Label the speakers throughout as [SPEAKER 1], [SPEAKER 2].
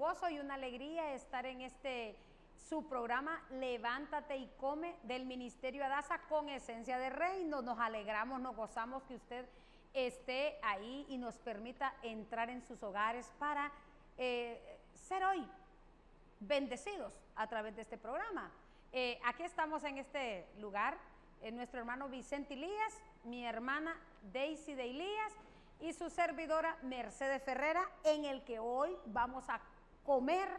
[SPEAKER 1] gozo y una alegría estar en su programa Levántate y Come del Ministerio Adasa con Esencia de Reino. Nos alegramos, nos gozamos que usted esté ahí y nos permita entrar en sus hogares para ser hoy bendecidos a través de este programa. Aquí estamos en este lugar, nuestro hermano Vicente Elías, mi hermana Daisy de Elías y su servidora Mercedes Ferrera, en el que hoy vamos a comer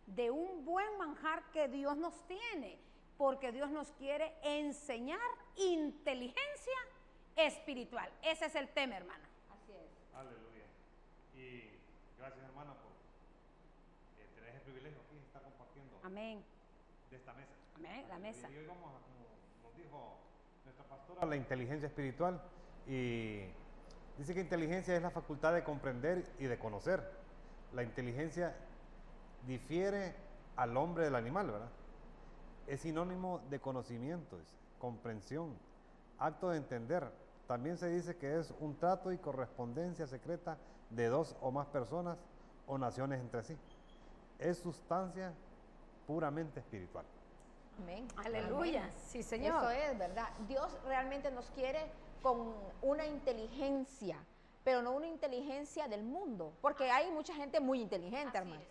[SPEAKER 1] de un buen manjar que Dios nos tiene, porque Dios nos quiere enseñar inteligencia espiritual. Ese es el tema, hermana.
[SPEAKER 2] Así es.
[SPEAKER 3] Aleluya. Y gracias, hermana, por tener ese privilegio aquí de estar compartiendo.
[SPEAKER 1] Amén.
[SPEAKER 3] De esta mesa.
[SPEAKER 1] Amén, la mesa.
[SPEAKER 3] Y hoy vamos a, como nos dijo nuestra pastora, la inteligencia espiritual. Y dice que inteligencia es la facultad de comprender y de conocer. La inteligencia difiere al hombre del animal, ¿verdad? Es sinónimo de conocimiento, comprensión, acto de entender. También se dice que es un trato y correspondencia secreta de dos o más personas o naciones entre sí. Es sustancia puramente espiritual.
[SPEAKER 2] Amén.
[SPEAKER 1] Aleluya.
[SPEAKER 2] Amén.
[SPEAKER 1] Sí, Señor.
[SPEAKER 2] Eso es verdad. Dios realmente nos quiere con una inteligencia, pero no una inteligencia del mundo, porque hay mucha gente muy inteligente, hermano,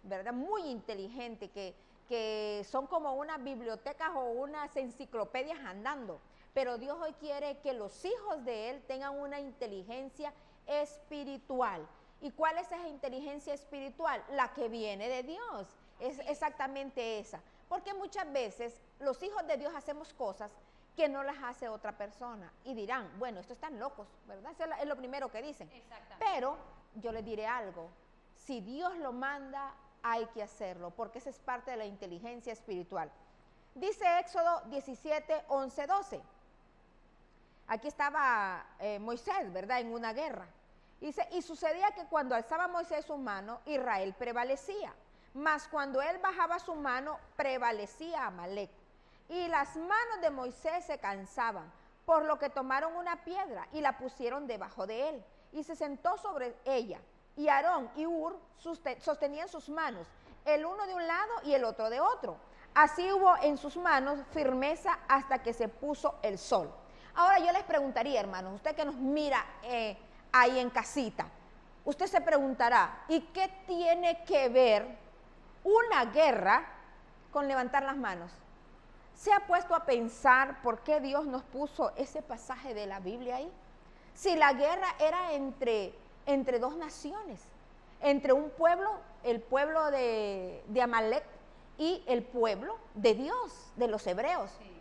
[SPEAKER 2] ¿verdad? Muy inteligente, que son como unas bibliotecas o unas enciclopedias andando, pero Dios hoy quiere que los hijos de Él tengan una inteligencia espiritual. ¿Y cuál es esa inteligencia espiritual? La que viene de Dios, es exactamente esa, porque muchas veces los hijos de Dios hacemos cosas que no las hace otra persona y dirán, bueno, estos están locos, ¿verdad? Eso es lo primero que dicen. Pero yo les diré algo, si Dios lo manda, hay que hacerlo, porque esa es parte de la inteligencia espiritual. Dice Éxodo 17, 11, 12. Aquí estaba Moisés, ¿verdad? En una guerra. Dice, y sucedía que cuando alzaba Moisés su mano, Israel prevalecía, mas cuando él bajaba su mano, prevalecía Amalec. Y las manos de Moisés se cansaban, por lo que tomaron una piedra y la pusieron debajo de él, y se sentó sobre ella. Y Aarón y Hur sostenían sus manos, el uno de un lado y el otro de otro. Así hubo en sus manos firmeza hasta que se puso el sol. Ahora yo les preguntaría, hermanos, usted que nos mira ahí en casita, usted se preguntará, ¿y qué tiene que ver una guerra con levantar las manos? ¿Se ha puesto a pensar por qué Dios nos puso ese pasaje de la Biblia ahí? Si la guerra era entre dos naciones, entre un pueblo, el pueblo de Amalec y el pueblo de Dios, de los hebreos. Sí.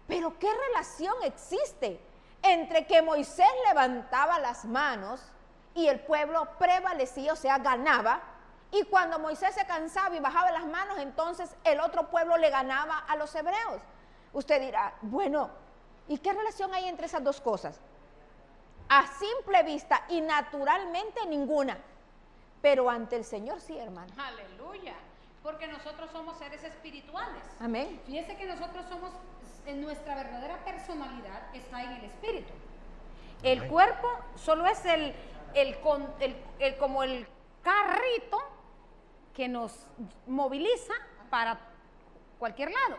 [SPEAKER 2] Pero ¿qué relación existe entre que Moisés levantaba las manos y el pueblo prevalecía, o sea, ganaba? Y cuando Moisés se cansaba y bajaba las manos, entonces el otro pueblo le ganaba a los hebreos. Usted dirá, bueno, ¿y qué relación hay entre esas dos cosas? A simple vista y naturalmente ninguna, pero ante el Señor sí, hermano.
[SPEAKER 1] Aleluya, porque nosotros somos seres espirituales.
[SPEAKER 2] Amén.
[SPEAKER 1] Fíjese que nosotros somos, en nuestra verdadera personalidad está en el espíritu. El cuerpo solo es como el carrito que nos moviliza para cualquier lado,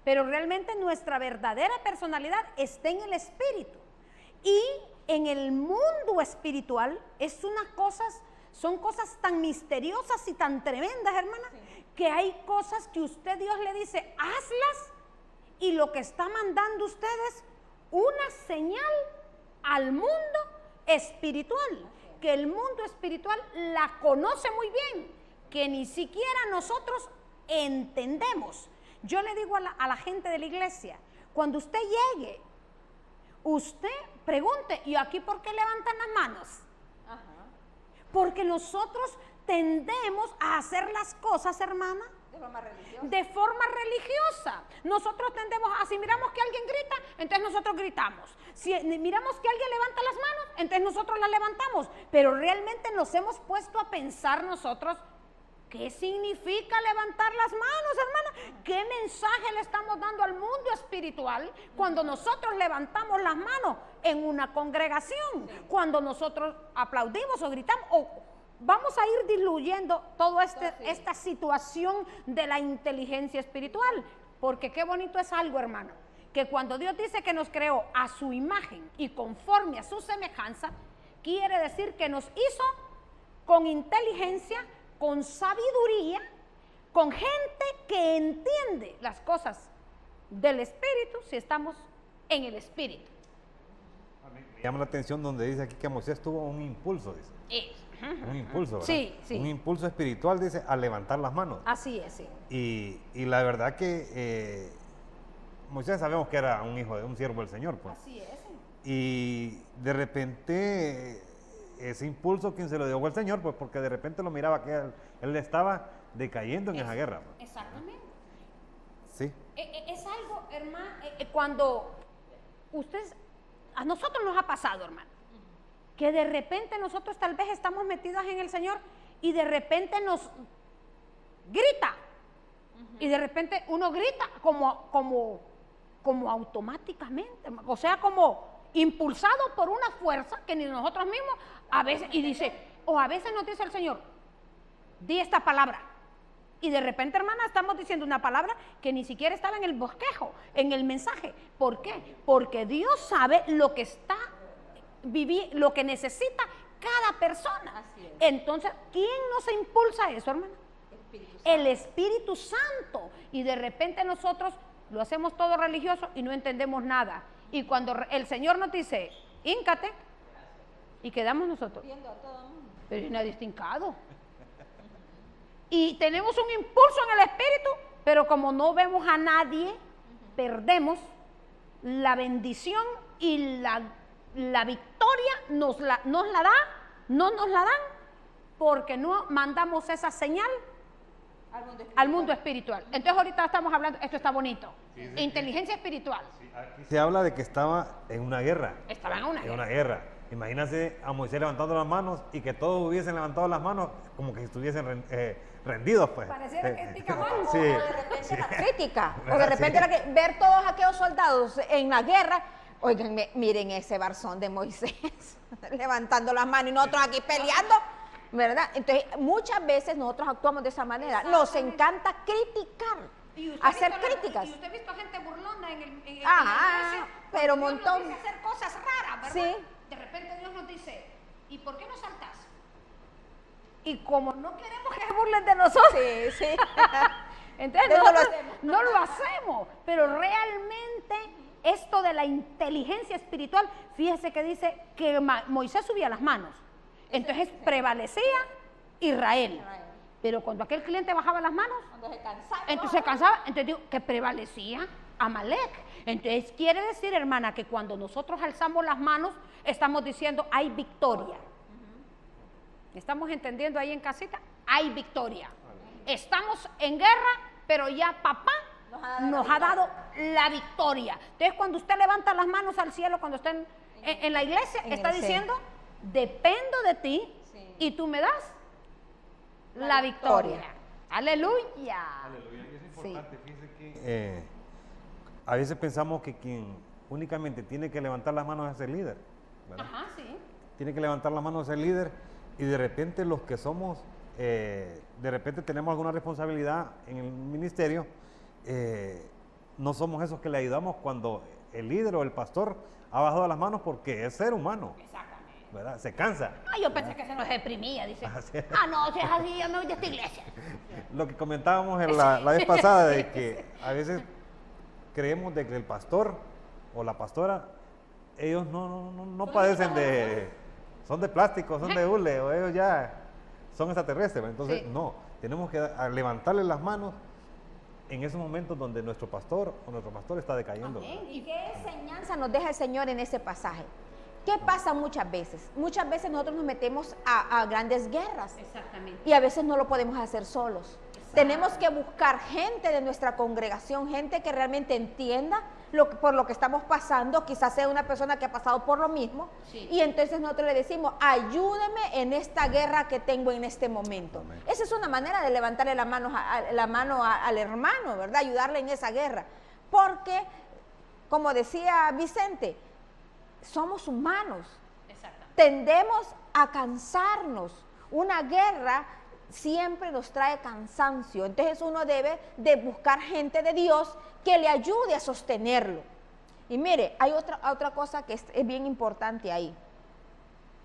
[SPEAKER 1] pero realmente nuestra verdadera personalidad está en el espíritu. Y en el mundo espiritual son cosas tan misteriosas y tan tremendas, hermana, sí, que hay cosas que Dios le dice, hazlas, y lo que está mandando usted es una señal al mundo espiritual, que el mundo espiritual la conoce muy bien, que ni siquiera nosotros entendemos. Yo le digo a la gente de la iglesia, cuando usted llegue, usted pregunte, ¿y aquí por qué levantan las manos? Ajá. Porque nosotros tendemos a hacer las cosas, hermana, de forma religiosa. Nosotros tendemos a, si miramos que alguien grita, entonces nosotros gritamos. Si miramos que alguien levanta las manos, entonces nosotros las levantamos. Pero realmente nos hemos puesto a pensar nosotros, ¿qué significa levantar las manos, hermana? ¿Qué mensaje le estamos dando al mundo espiritual cuando nosotros levantamos las manos en una congregación? Cuando nosotros aplaudimos o gritamos vamos a ir diluyendo toda esta situación de la inteligencia espiritual, porque qué bonito es algo, hermano, que cuando Dios dice que nos creó a su imagen y conforme a su semejanza, quiere decir que nos hizo con inteligencia, con sabiduría, con gente que entiende las cosas del Espíritu si estamos en el Espíritu.
[SPEAKER 3] Me llama la atención donde dice aquí que Moisés tuvo un impulso, dice. Un impulso, ¿verdad?
[SPEAKER 1] Sí, sí.
[SPEAKER 3] Un impulso espiritual, dice, al levantar las manos.
[SPEAKER 1] Así es, sí.
[SPEAKER 3] Y la verdad que Moisés sabemos que era un hijo de un siervo del Señor, pues.
[SPEAKER 1] Así es.
[SPEAKER 3] Y de repente ese impulso, ¿quién se lo dio? Fue el Señor, pues, porque de repente lo miraba que él estaba decayendo en esa guerra. Pues.
[SPEAKER 1] Exactamente.
[SPEAKER 3] Sí.
[SPEAKER 1] Es algo, hermano, cuando ustedes, a nosotros nos ha pasado, hermano, que de repente nosotros tal vez estamos metidos en el Señor y de repente nos grita. Y de repente uno grita como automáticamente, o sea, como impulsado por una fuerza que ni nosotros mismos a veces, y dice, o a veces nos dice el Señor, di esta palabra. Y de repente, hermana, estamos diciendo una palabra que ni siquiera estaba en el bosquejo, en el mensaje. ¿Por qué? Porque Dios sabe lo que está lo que necesita cada persona.
[SPEAKER 2] Así es.
[SPEAKER 1] Entonces, ¿quién nos impulsa eso, hermana? El Espíritu Santo. Y de repente nosotros lo hacemos todo religioso y no entendemos nada. Y cuando el Señor nos dice, híncate, y quedamos nosotros.
[SPEAKER 2] Viendo a todo el mundo.
[SPEAKER 1] Pero nadie está hincado. Y tenemos un impulso en el Espíritu, pero como no vemos a nadie, perdemos la bendición y la victoria no nos la dan, porque no mandamos esa señal al mundo espiritual. Entonces ahorita estamos hablando, esto está bonito, inteligencia espiritual.
[SPEAKER 3] Aquí se habla de que estaba en una guerra.
[SPEAKER 1] Estaba en una
[SPEAKER 3] En
[SPEAKER 1] guerra.
[SPEAKER 3] una guerra. Imagínense a Moisés levantando las manos y que todos hubiesen levantado las manos como que estuviesen rendidos, pues.
[SPEAKER 1] Pareciera que es picabón.
[SPEAKER 3] Sí.
[SPEAKER 2] O de repente la crítica, o de
[SPEAKER 3] ¿Verdad?
[SPEAKER 2] repente
[SPEAKER 3] Sí.
[SPEAKER 2] ver todos aquellos soldados en la guerra. Oigan, miren ese barzón de Moisés levantando las manos y nosotros aquí peleando, ¿verdad? Entonces, muchas veces nosotros actuamos de esa manera. Nos encanta criticar,
[SPEAKER 1] ¿Y usted
[SPEAKER 2] hacer
[SPEAKER 1] ha visto
[SPEAKER 2] críticas.
[SPEAKER 1] ¿Y usted ha visto gente burlona en la iglesia?
[SPEAKER 2] Pero
[SPEAKER 1] Cuando Dios
[SPEAKER 2] montón.
[SPEAKER 1] nos dice hacer cosas raras, ¿verdad?
[SPEAKER 2] Sí.
[SPEAKER 1] De repente Dios nos dice, ¿y por qué no saltas? Y como no queremos que se burlen de nosotros,
[SPEAKER 2] Sí, sí.
[SPEAKER 1] entonces
[SPEAKER 2] No lo
[SPEAKER 1] nosotros
[SPEAKER 2] hacemos.
[SPEAKER 1] no lo hacemos. Pero realmente esto de la inteligencia espiritual, fíjese que dice que Moisés subía las manos. Entonces prevalecía Israel. Pero cuando aquel cliente bajaba las manos,
[SPEAKER 2] Cuando se cansaba.
[SPEAKER 1] entonces se cansaba, entonces digo que prevalecía Amalek. Entonces quiere decir, hermana, que cuando nosotros alzamos las manos, estamos diciendo hay victoria. ¿Estamos entendiendo ahí en casita? Hay victoria. Estamos en guerra, pero ya papá nos ha dado la victoria. Entonces cuando usted levanta las manos al cielo, cuando está en la iglesia,
[SPEAKER 2] En
[SPEAKER 1] está
[SPEAKER 2] el
[SPEAKER 1] diciendo, dependo de ti
[SPEAKER 2] Sí.
[SPEAKER 1] y tú me das la victoria. Aleluya.
[SPEAKER 3] Aleluya. Y es
[SPEAKER 1] Sí.
[SPEAKER 3] importante, fíjense que a veces pensamos que quien únicamente tiene que levantar las manos es el líder, ¿verdad?
[SPEAKER 1] Ajá, sí.
[SPEAKER 3] Tiene que levantar las manos el líder y de repente los que somos, de repente tenemos alguna responsabilidad en el ministerio, no somos esos que le ayudamos cuando el líder o el pastor ha bajado las manos porque es ser humano,
[SPEAKER 1] Exactamente.
[SPEAKER 3] ¿verdad? Se cansa.
[SPEAKER 1] Ah, yo pensé que se nos deprimía, dice.
[SPEAKER 3] Así es.
[SPEAKER 1] Ah, no, si es así, yo me voy de esta iglesia.
[SPEAKER 3] Lo que comentábamos en la vez pasada de que a veces creemos de que el pastor o la pastora, ellos no padecen de, son de plástico, son de hule, o ellos ya son extraterrestres. Entonces,
[SPEAKER 1] Sí.
[SPEAKER 3] no, tenemos que levantarle las manos en esos momentos donde nuestro pastor o nuestro pastor está decayendo.
[SPEAKER 1] Amén.
[SPEAKER 2] ¿Y qué enseñanza nos deja el Señor en ese pasaje? ¿Qué pasa muchas veces? Muchas veces nosotros nos metemos a grandes guerras
[SPEAKER 1] Exactamente.
[SPEAKER 2] y a veces no lo podemos hacer solos. Tenemos que buscar gente de nuestra congregación, gente que realmente entienda por lo que estamos pasando, quizás sea una persona que ha pasado por lo mismo,
[SPEAKER 1] Sí.
[SPEAKER 2] y entonces nosotros le decimos, ayúdeme en esta guerra que tengo en este momento.
[SPEAKER 3] Amén.
[SPEAKER 2] Esa es una manera de levantarle la mano al hermano, ¿verdad? Ayudarle en esa guerra. Porque, como decía Vicente, somos humanos,
[SPEAKER 1] Exactamente.
[SPEAKER 2] tendemos a cansarnos. Una guerra siempre nos trae cansancio, entonces uno debe de buscar gente de Dios que le ayude a sostenerlo. Y mire, hay otra cosa que es bien importante ahí.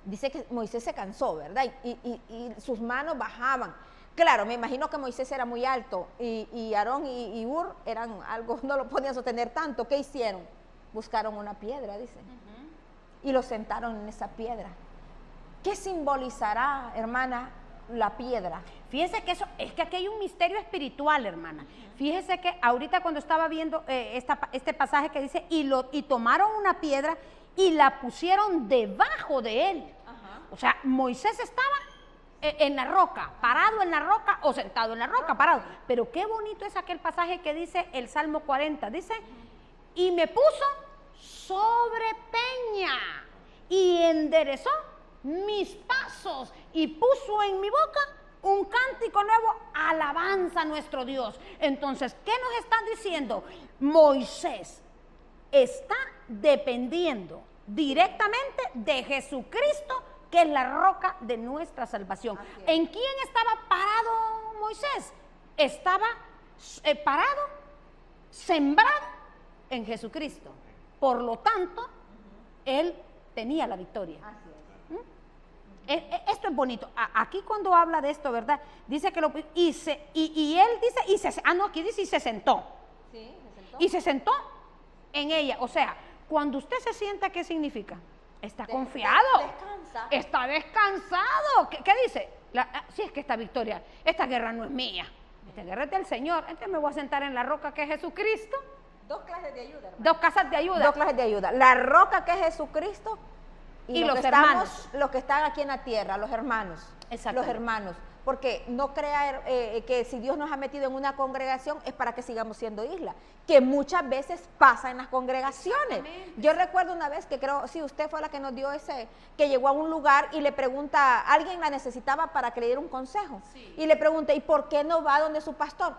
[SPEAKER 2] Dice que Moisés se cansó, ¿verdad? Y sus manos bajaban. Claro, me imagino que Moisés era muy alto y Aarón y Hur eran algo, no lo podían sostener tanto. ¿Qué hicieron? Buscaron una piedra, dice, y lo sentaron en esa piedra. ¿Qué simbolizará, hermana, la piedra?
[SPEAKER 1] Fíjese que eso, es que aquí hay un misterio espiritual, hermana. Fíjese que ahorita cuando estaba viendo este pasaje que dice, y tomaron una piedra y la pusieron debajo de él. O sea, Moisés estaba en la roca, parado en la roca o sentado en la roca, parado. Pero qué bonito es aquel pasaje que dice el Salmo 40, dice, y me puso sobre peña y enderezó mis pasos y puso en mi boca un cántico nuevo, alabanza a nuestro Dios. Entonces, ¿qué nos están diciendo? Moisés está dependiendo directamente de Jesucristo, que es la roca de nuestra salvación. ¿En quién estaba parado Moisés? Estaba parado, sembrado en Jesucristo. Por lo tanto, él tenía la victoria. Esto es bonito. Aquí cuando habla de esto, ¿verdad? Dice que y él dice, aquí dice y se sentó.
[SPEAKER 2] Sí, se sentó.
[SPEAKER 1] Y se sentó en ella. O sea, cuando usted se sienta, ¿qué significa? Está confiado.
[SPEAKER 2] Descansa.
[SPEAKER 1] Está descansado. ¿Qué dice? Si es que esta victoria, esta guerra no es mía. Esta guerra es del Señor. Entonces me voy a sentar en la roca que es Jesucristo.
[SPEAKER 2] Dos clases de ayuda, hermano.
[SPEAKER 1] Dos casas de ayuda.
[SPEAKER 2] Dos clases de ayuda. La roca que es Jesucristo y
[SPEAKER 1] los hermanos.
[SPEAKER 2] Los que están aquí en la tierra, los hermanos.
[SPEAKER 1] Exacto.
[SPEAKER 2] Los hermanos. Porque no crea que si Dios nos ha metido en una congregación es para que sigamos siendo isla, que muchas veces pasa en las congregaciones. Yo recuerdo una vez que creo, sí, usted fue la que nos dio que llegó a un lugar y le pregunta, alguien la necesitaba para que le diera un consejo. Sí. Y le pregunta, ¿y por qué no va donde su pastor?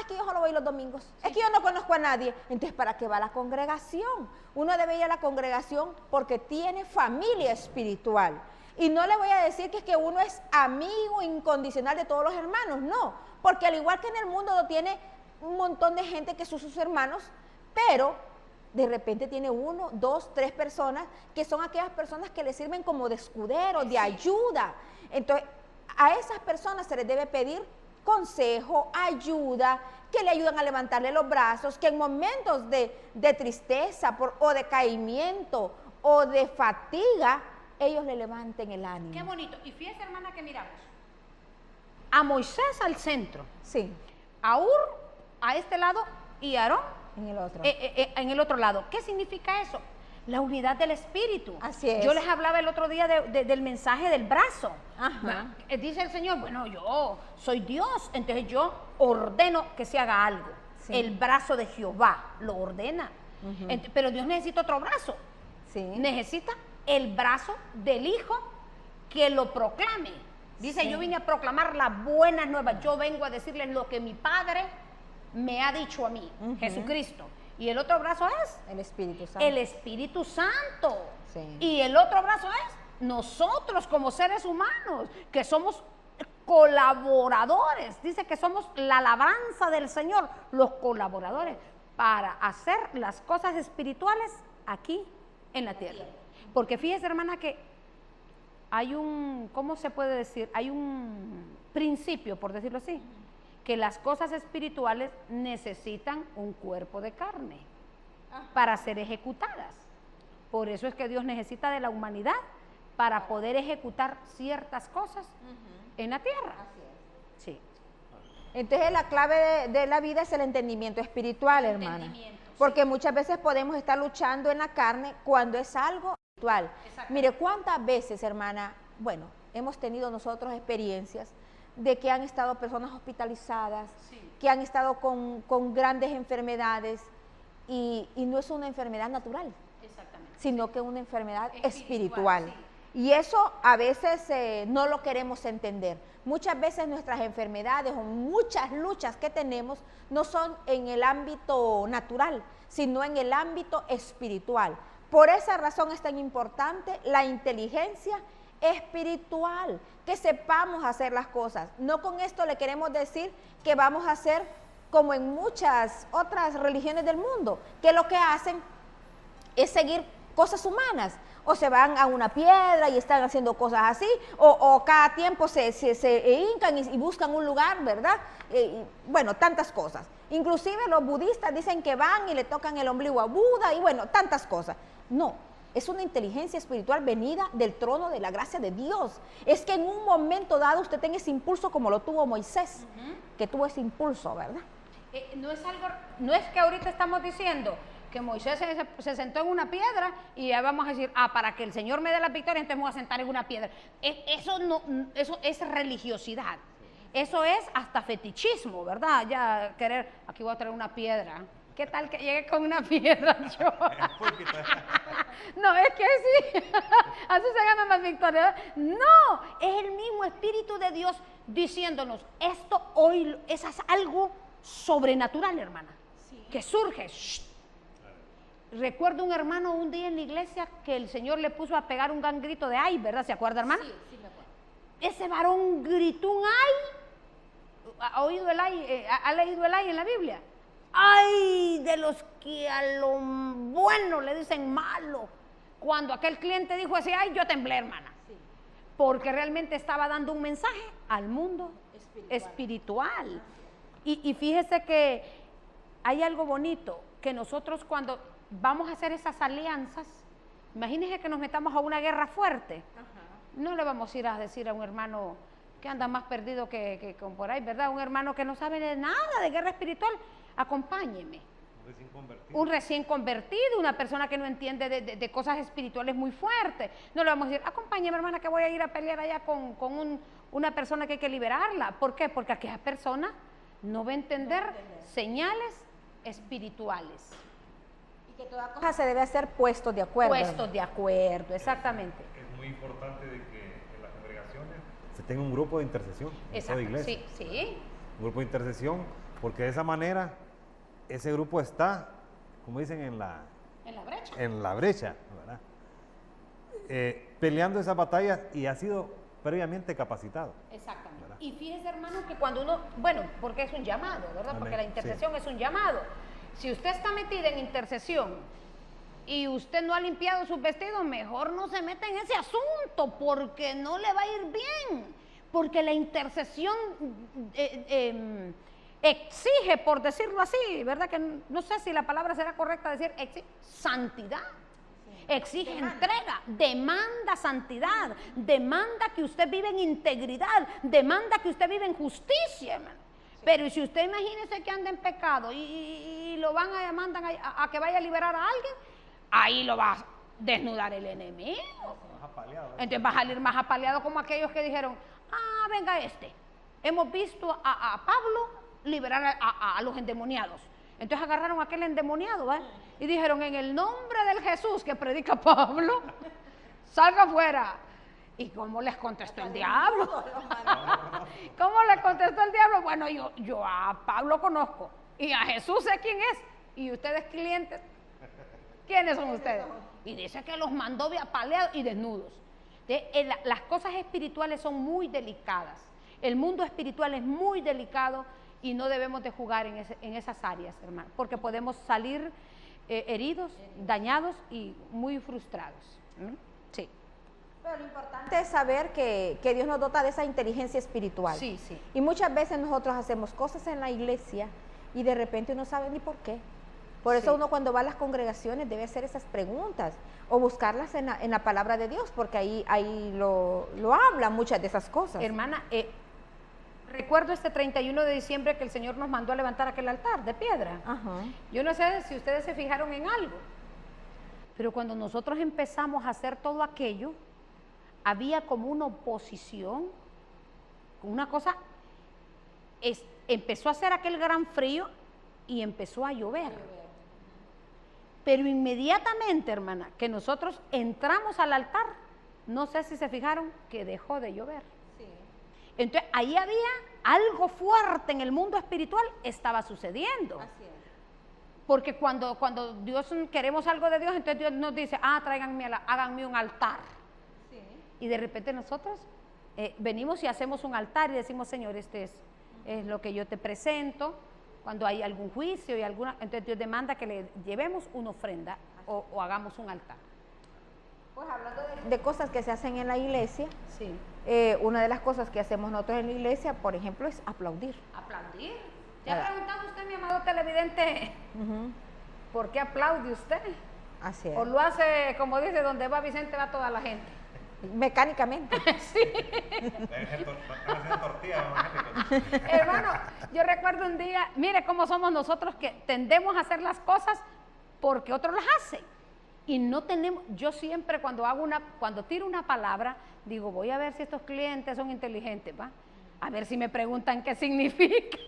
[SPEAKER 2] Es que yo solo voy los domingos, sí. Es que yo no conozco a nadie. Entonces, ¿para qué va a la congregación? Uno debe ir a la congregación porque tiene familia espiritual. Y no le voy a decir que es que uno es amigo incondicional de todos los hermanos, no. Porque al igual que en el mundo no tiene un montón de gente que son sus hermanos, pero de repente tiene 1, 2, 3 personas que son aquellas personas que le sirven como de escudero, de ayuda. Entonces, a esas personas se les debe pedir consejo, ayuda, que le ayudan a levantarle los brazos, que en momentos de tristeza o de caimiento o de fatiga, ellos le levanten el ánimo.
[SPEAKER 1] Qué bonito. Y fíjese, hermana, que miramos a Moisés al centro,
[SPEAKER 2] sí,
[SPEAKER 1] a Hur a este lado y a Aarón
[SPEAKER 2] en el otro.
[SPEAKER 1] En el otro lado. ¿Qué significa eso? La unidad del espíritu.
[SPEAKER 2] Así es.
[SPEAKER 1] Yo les hablaba el otro día del mensaje del brazo.
[SPEAKER 2] Ajá.
[SPEAKER 1] Dice el Señor, bueno, yo soy Dios, entonces yo ordeno que se haga algo. Sí. El brazo de Jehová lo ordena. Pero Dios necesita otro brazo.
[SPEAKER 2] Sí.
[SPEAKER 1] Necesita el brazo del Hijo que lo proclame. Dice, sí, yo vine a proclamar las buenas nuevas. Yo vengo a decirles lo que mi Padre me ha dicho a mí, Jesucristo. Y el otro brazo es
[SPEAKER 2] el Espíritu Santo.
[SPEAKER 1] El Espíritu Santo.
[SPEAKER 2] Sí.
[SPEAKER 1] Y el otro brazo es nosotros como seres humanos, que somos colaboradores. Dice que somos la labranza del Señor, los colaboradores, para hacer las cosas espirituales aquí en la tierra. Porque fíjese, hermana, que hay un, ¿cómo se puede decir? Hay un principio, por decirlo así, que las cosas espirituales necesitan un cuerpo de carne para ser ejecutadas. Por eso es que Dios necesita de la humanidad para poder ejecutar ciertas cosas en la tierra. Así es. Sí.
[SPEAKER 2] Entonces la clave de la vida es el entendimiento espiritual, hermana. Porque muchas veces podemos estar luchando en la carne cuando es algo espiritual. Mire, ¿cuántas veces, hermana? Bueno, hemos tenido nosotros experiencias de que han estado personas hospitalizadas, sí, que han estado con grandes enfermedades y no es una enfermedad natural, sino que es una enfermedad espiritual. Sí. Y eso a veces no lo queremos entender. Muchas veces nuestras enfermedades o muchas luchas que tenemos no son en el ámbito natural, sino en el ámbito espiritual. Por esa razón es tan importante la inteligencia espiritual, que sepamos hacer las cosas. No con esto le queremos decir que vamos a hacer como en muchas otras religiones del mundo, que lo que hacen es seguir cosas humanas, o se van a una piedra y están haciendo cosas así, o cada tiempo se hincan y buscan un lugar, ¿verdad? Bueno, tantas cosas. Inclusive los budistas dicen que van y le tocan el ombligo a Buda y bueno, tantas cosas. No, es una inteligencia espiritual venida del trono de la gracia de Dios. Es que en un momento dado usted tenga ese impulso como lo tuvo Moisés, que tuvo ese impulso, ¿verdad?
[SPEAKER 1] No es que ahorita estamos diciendo que Moisés se sentó en una piedra y ya vamos a decir, para que el Señor me dé la victoria, entonces me voy a sentar en una piedra. Eso es religiosidad. Eso es hasta fetichismo, ¿verdad? Ya querer, aquí voy a traer una piedra. ¿Qué tal que llegue con una piedra yo? No, es que sí, así se ganan las victorias. No, es el mismo Espíritu de Dios diciéndonos, esto hoy es algo sobrenatural, hermana, que surge. Recuerdo un hermano un día en la iglesia que el Señor le puso a pegar un gran grito de ay, ¿verdad? ¿Se acuerda, hermana?
[SPEAKER 2] Sí, me acuerdo.
[SPEAKER 1] Ese varón gritó un ay. ¿Ha oído el ay? ¿Ha leído el ay en la Biblia? Ay, de los que a lo bueno le dicen malo. Cuando aquel cliente dijo así, ay, yo temblé, hermana. Sí. Porque realmente estaba dando un mensaje al mundo espiritual. Y fíjese que hay algo bonito, que nosotros cuando vamos a hacer esas alianzas, imagínense que nos metamos a una guerra fuerte. No le vamos a ir a decir a un hermano que anda más perdido que con por ahí, ¿verdad? Un hermano que no sabe de nada de guerra espiritual, acompáñeme. Un recién convertido, una persona que no entiende de cosas espirituales muy fuertes. No le vamos a decir, acompáñeme, hermana, que voy a ir a pelear allá con una persona que hay que liberarla. ¿Por qué? Porque aquella persona no va a entender señales espirituales.
[SPEAKER 2] Y que toda cosa se debe hacer puestos de acuerdo.
[SPEAKER 1] Puestos de acuerdo, exactamente.
[SPEAKER 3] Es muy importante de que en las congregaciones se tenga un grupo de intercesión en cada iglesia.
[SPEAKER 1] Sí.
[SPEAKER 3] Un grupo de intercesión, porque de esa manera ese grupo está, como dicen, en la brecha, ¿verdad? Peleando esas batallas y ha sido previamente capacitado.
[SPEAKER 1] Exactamente. ¿Verdad? Y fíjese, hermano, que cuando uno, bueno, porque es un llamado, ¿verdad? Amén. Porque la intercesión es un llamado. Si usted está metida en intercesión y usted no ha limpiado sus vestidos, mejor no se meta en ese asunto, porque no le va a ir bien. Porque la intercesión exige, por decirlo así, ¿verdad? Que no sé si la palabra será correcta decir, exige santidad. Exige entrega, demanda santidad, demanda que usted vive en integridad, demanda que usted vive en justicia, hermano. Sí. Pero si usted imagínese que anda en pecado y lo mandan a que vaya a liberar a alguien, ahí lo va a desnudar el enemigo. Entonces va a salir más apaleado como aquellos que dijeron, venga hemos visto a Pablo liberar a los endemoniados. Entonces agarraron a aquel endemoniado, ¿eh? Y dijeron, en el nombre del Jesús que predica Pablo, salga afuera. ¿Y cómo les contestó el diablo? ¿Cómo les contestó el diablo? Bueno, yo a Pablo conozco y a Jesús sé quién es. ¿Y ustedes, clientes? ¿Quiénes son ustedes? Y dice que los mandó apaleados y desnudos. Las cosas espirituales son muy delicadas. El mundo espiritual es muy delicado y no debemos de jugar en esas áreas, hermano, porque podemos salir heridos, dañados y muy frustrados. Sí.
[SPEAKER 2] Pero lo importante es saber que Dios nos dota de esa inteligencia espiritual.
[SPEAKER 1] Sí.
[SPEAKER 2] Y muchas veces nosotros hacemos cosas en la iglesia y de repente uno sabe ni por qué. Por eso uno cuando va a las congregaciones debe hacer esas preguntas o buscarlas en la palabra de Dios, porque ahí lo habla muchas de esas cosas.
[SPEAKER 1] Hermana, recuerdo este 31 de diciembre que el Señor nos mandó a levantar aquel altar de piedra. Yo no sé si ustedes se fijaron en algo, pero cuando nosotros empezamos a hacer todo aquello, había como una oposición, una cosa, empezó a hacer aquel gran frío y empezó a llover. Pero inmediatamente, hermana, que nosotros entramos al altar, no sé si se fijaron que dejó de llover. Entonces, ahí había algo fuerte en el mundo espiritual, estaba sucediendo. Así es. Porque cuando Dios queremos algo de Dios, entonces Dios nos dice, háganme un altar. Sí. Y de repente nosotros venimos y hacemos un altar y decimos, Señor, este es lo que yo te presento. Cuando hay algún juicio y entonces Dios demanda que le llevemos una ofrenda o hagamos un altar.
[SPEAKER 2] Pues hablando de cosas que se hacen en la iglesia,
[SPEAKER 1] Sí.
[SPEAKER 2] una de las cosas que hacemos nosotros en la iglesia, por ejemplo, es aplaudir.
[SPEAKER 1] ¿Aplaudir? ¿Te ha preguntado usted, mi amado televidente, por qué aplaude usted?
[SPEAKER 2] Así es.
[SPEAKER 1] ¿O lo hace, como dice, donde va Vicente va toda la gente?
[SPEAKER 2] Mecánicamente.
[SPEAKER 1] Sí.
[SPEAKER 3] Están haciendo tortillas, imagínate.
[SPEAKER 1] Hermano, yo recuerdo un día, mire cómo somos nosotros que tendemos a hacer las cosas porque otros las hacen. Y no tenemos, yo siempre cuando tiro una palabra, digo, voy a ver si estos clientes son inteligentes, ¿va? A ver si me preguntan qué significa.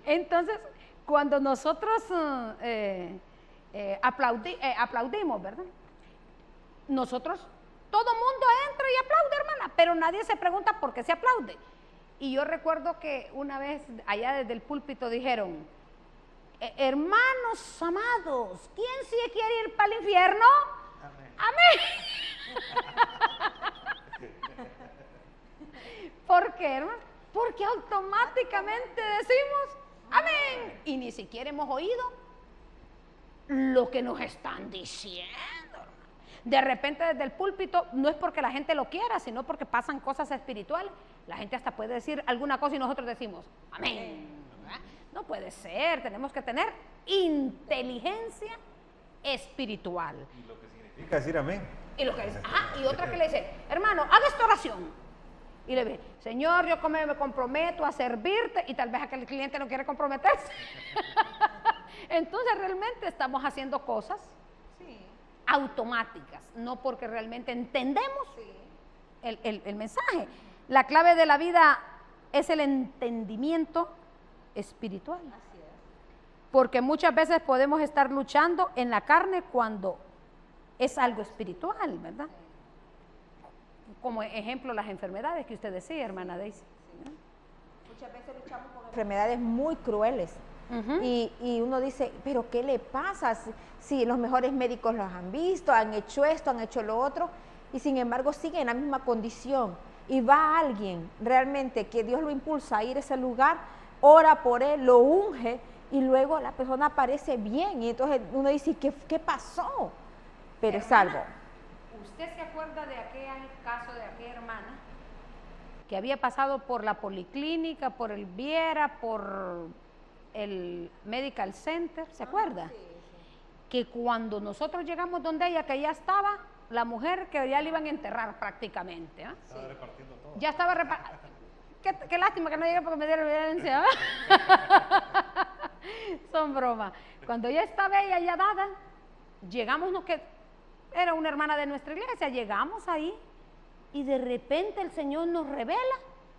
[SPEAKER 1] Entonces, cuando nosotros aplaudimos, ¿verdad? Nosotros, todo mundo entra y aplaude, hermana, pero nadie se pregunta por qué se aplaude. Y yo recuerdo que una vez allá desde el púlpito dijeron, hermanos amados, ¿quién sí quiere ir para el infierno? Amén. ¿Por qué, hermano? Porque automáticamente decimos amén. Y ni siquiera hemos oído lo que nos están diciendo. De repente desde el púlpito, no es porque la gente lo quiera, sino porque pasan cosas espirituales. La gente hasta puede decir alguna cosa y nosotros decimos amén. ¿Verdad? No puede ser, tenemos que tener inteligencia espiritual.
[SPEAKER 3] Y lo que significa decir amén.
[SPEAKER 1] Y lo que dice, y otra que le dice, hermano, haga esta oración. Y le ve, Señor, yo me comprometo a servirte, y tal vez aquel cliente no quiere comprometerse. Entonces realmente estamos haciendo cosas automáticas, no porque realmente entendemos el mensaje. La clave de la vida es el entendimiento espiritual. Porque muchas veces podemos estar luchando en la carne cuando es algo espiritual, ¿verdad? Como ejemplo las enfermedades que usted decía, hermana Daisy.
[SPEAKER 2] Muchas veces luchamos con enfermedades muy crueles. Y uno dice, pero ¿qué le pasa? Si los mejores médicos los han visto, han hecho esto, han hecho lo otro, y sin embargo sigue en la misma condición. Y va alguien realmente que Dios lo impulsa a ir a ese lugar, ora por él, lo unge, y luego la persona aparece bien. Y entonces uno dice, ¿qué pasó? Pero es algo.
[SPEAKER 1] ¿Usted se acuerda de aquel caso de aquella hermana que había pasado por la policlínica, por el Viera, por el Medical Center? ¿Se acuerda? Sí. Que cuando nosotros llegamos donde ella, que ya estaba la mujer que ya le iban a enterrar prácticamente.
[SPEAKER 3] Estaba repartiendo todo.
[SPEAKER 1] Ya estaba repartiendo. Qué lástima que no llegué porque me dieron evidencia. Son bromas. Cuando ya estaba ella ya dada, llegamos, que era una hermana de nuestra iglesia, llegamos ahí y de repente el Señor nos revela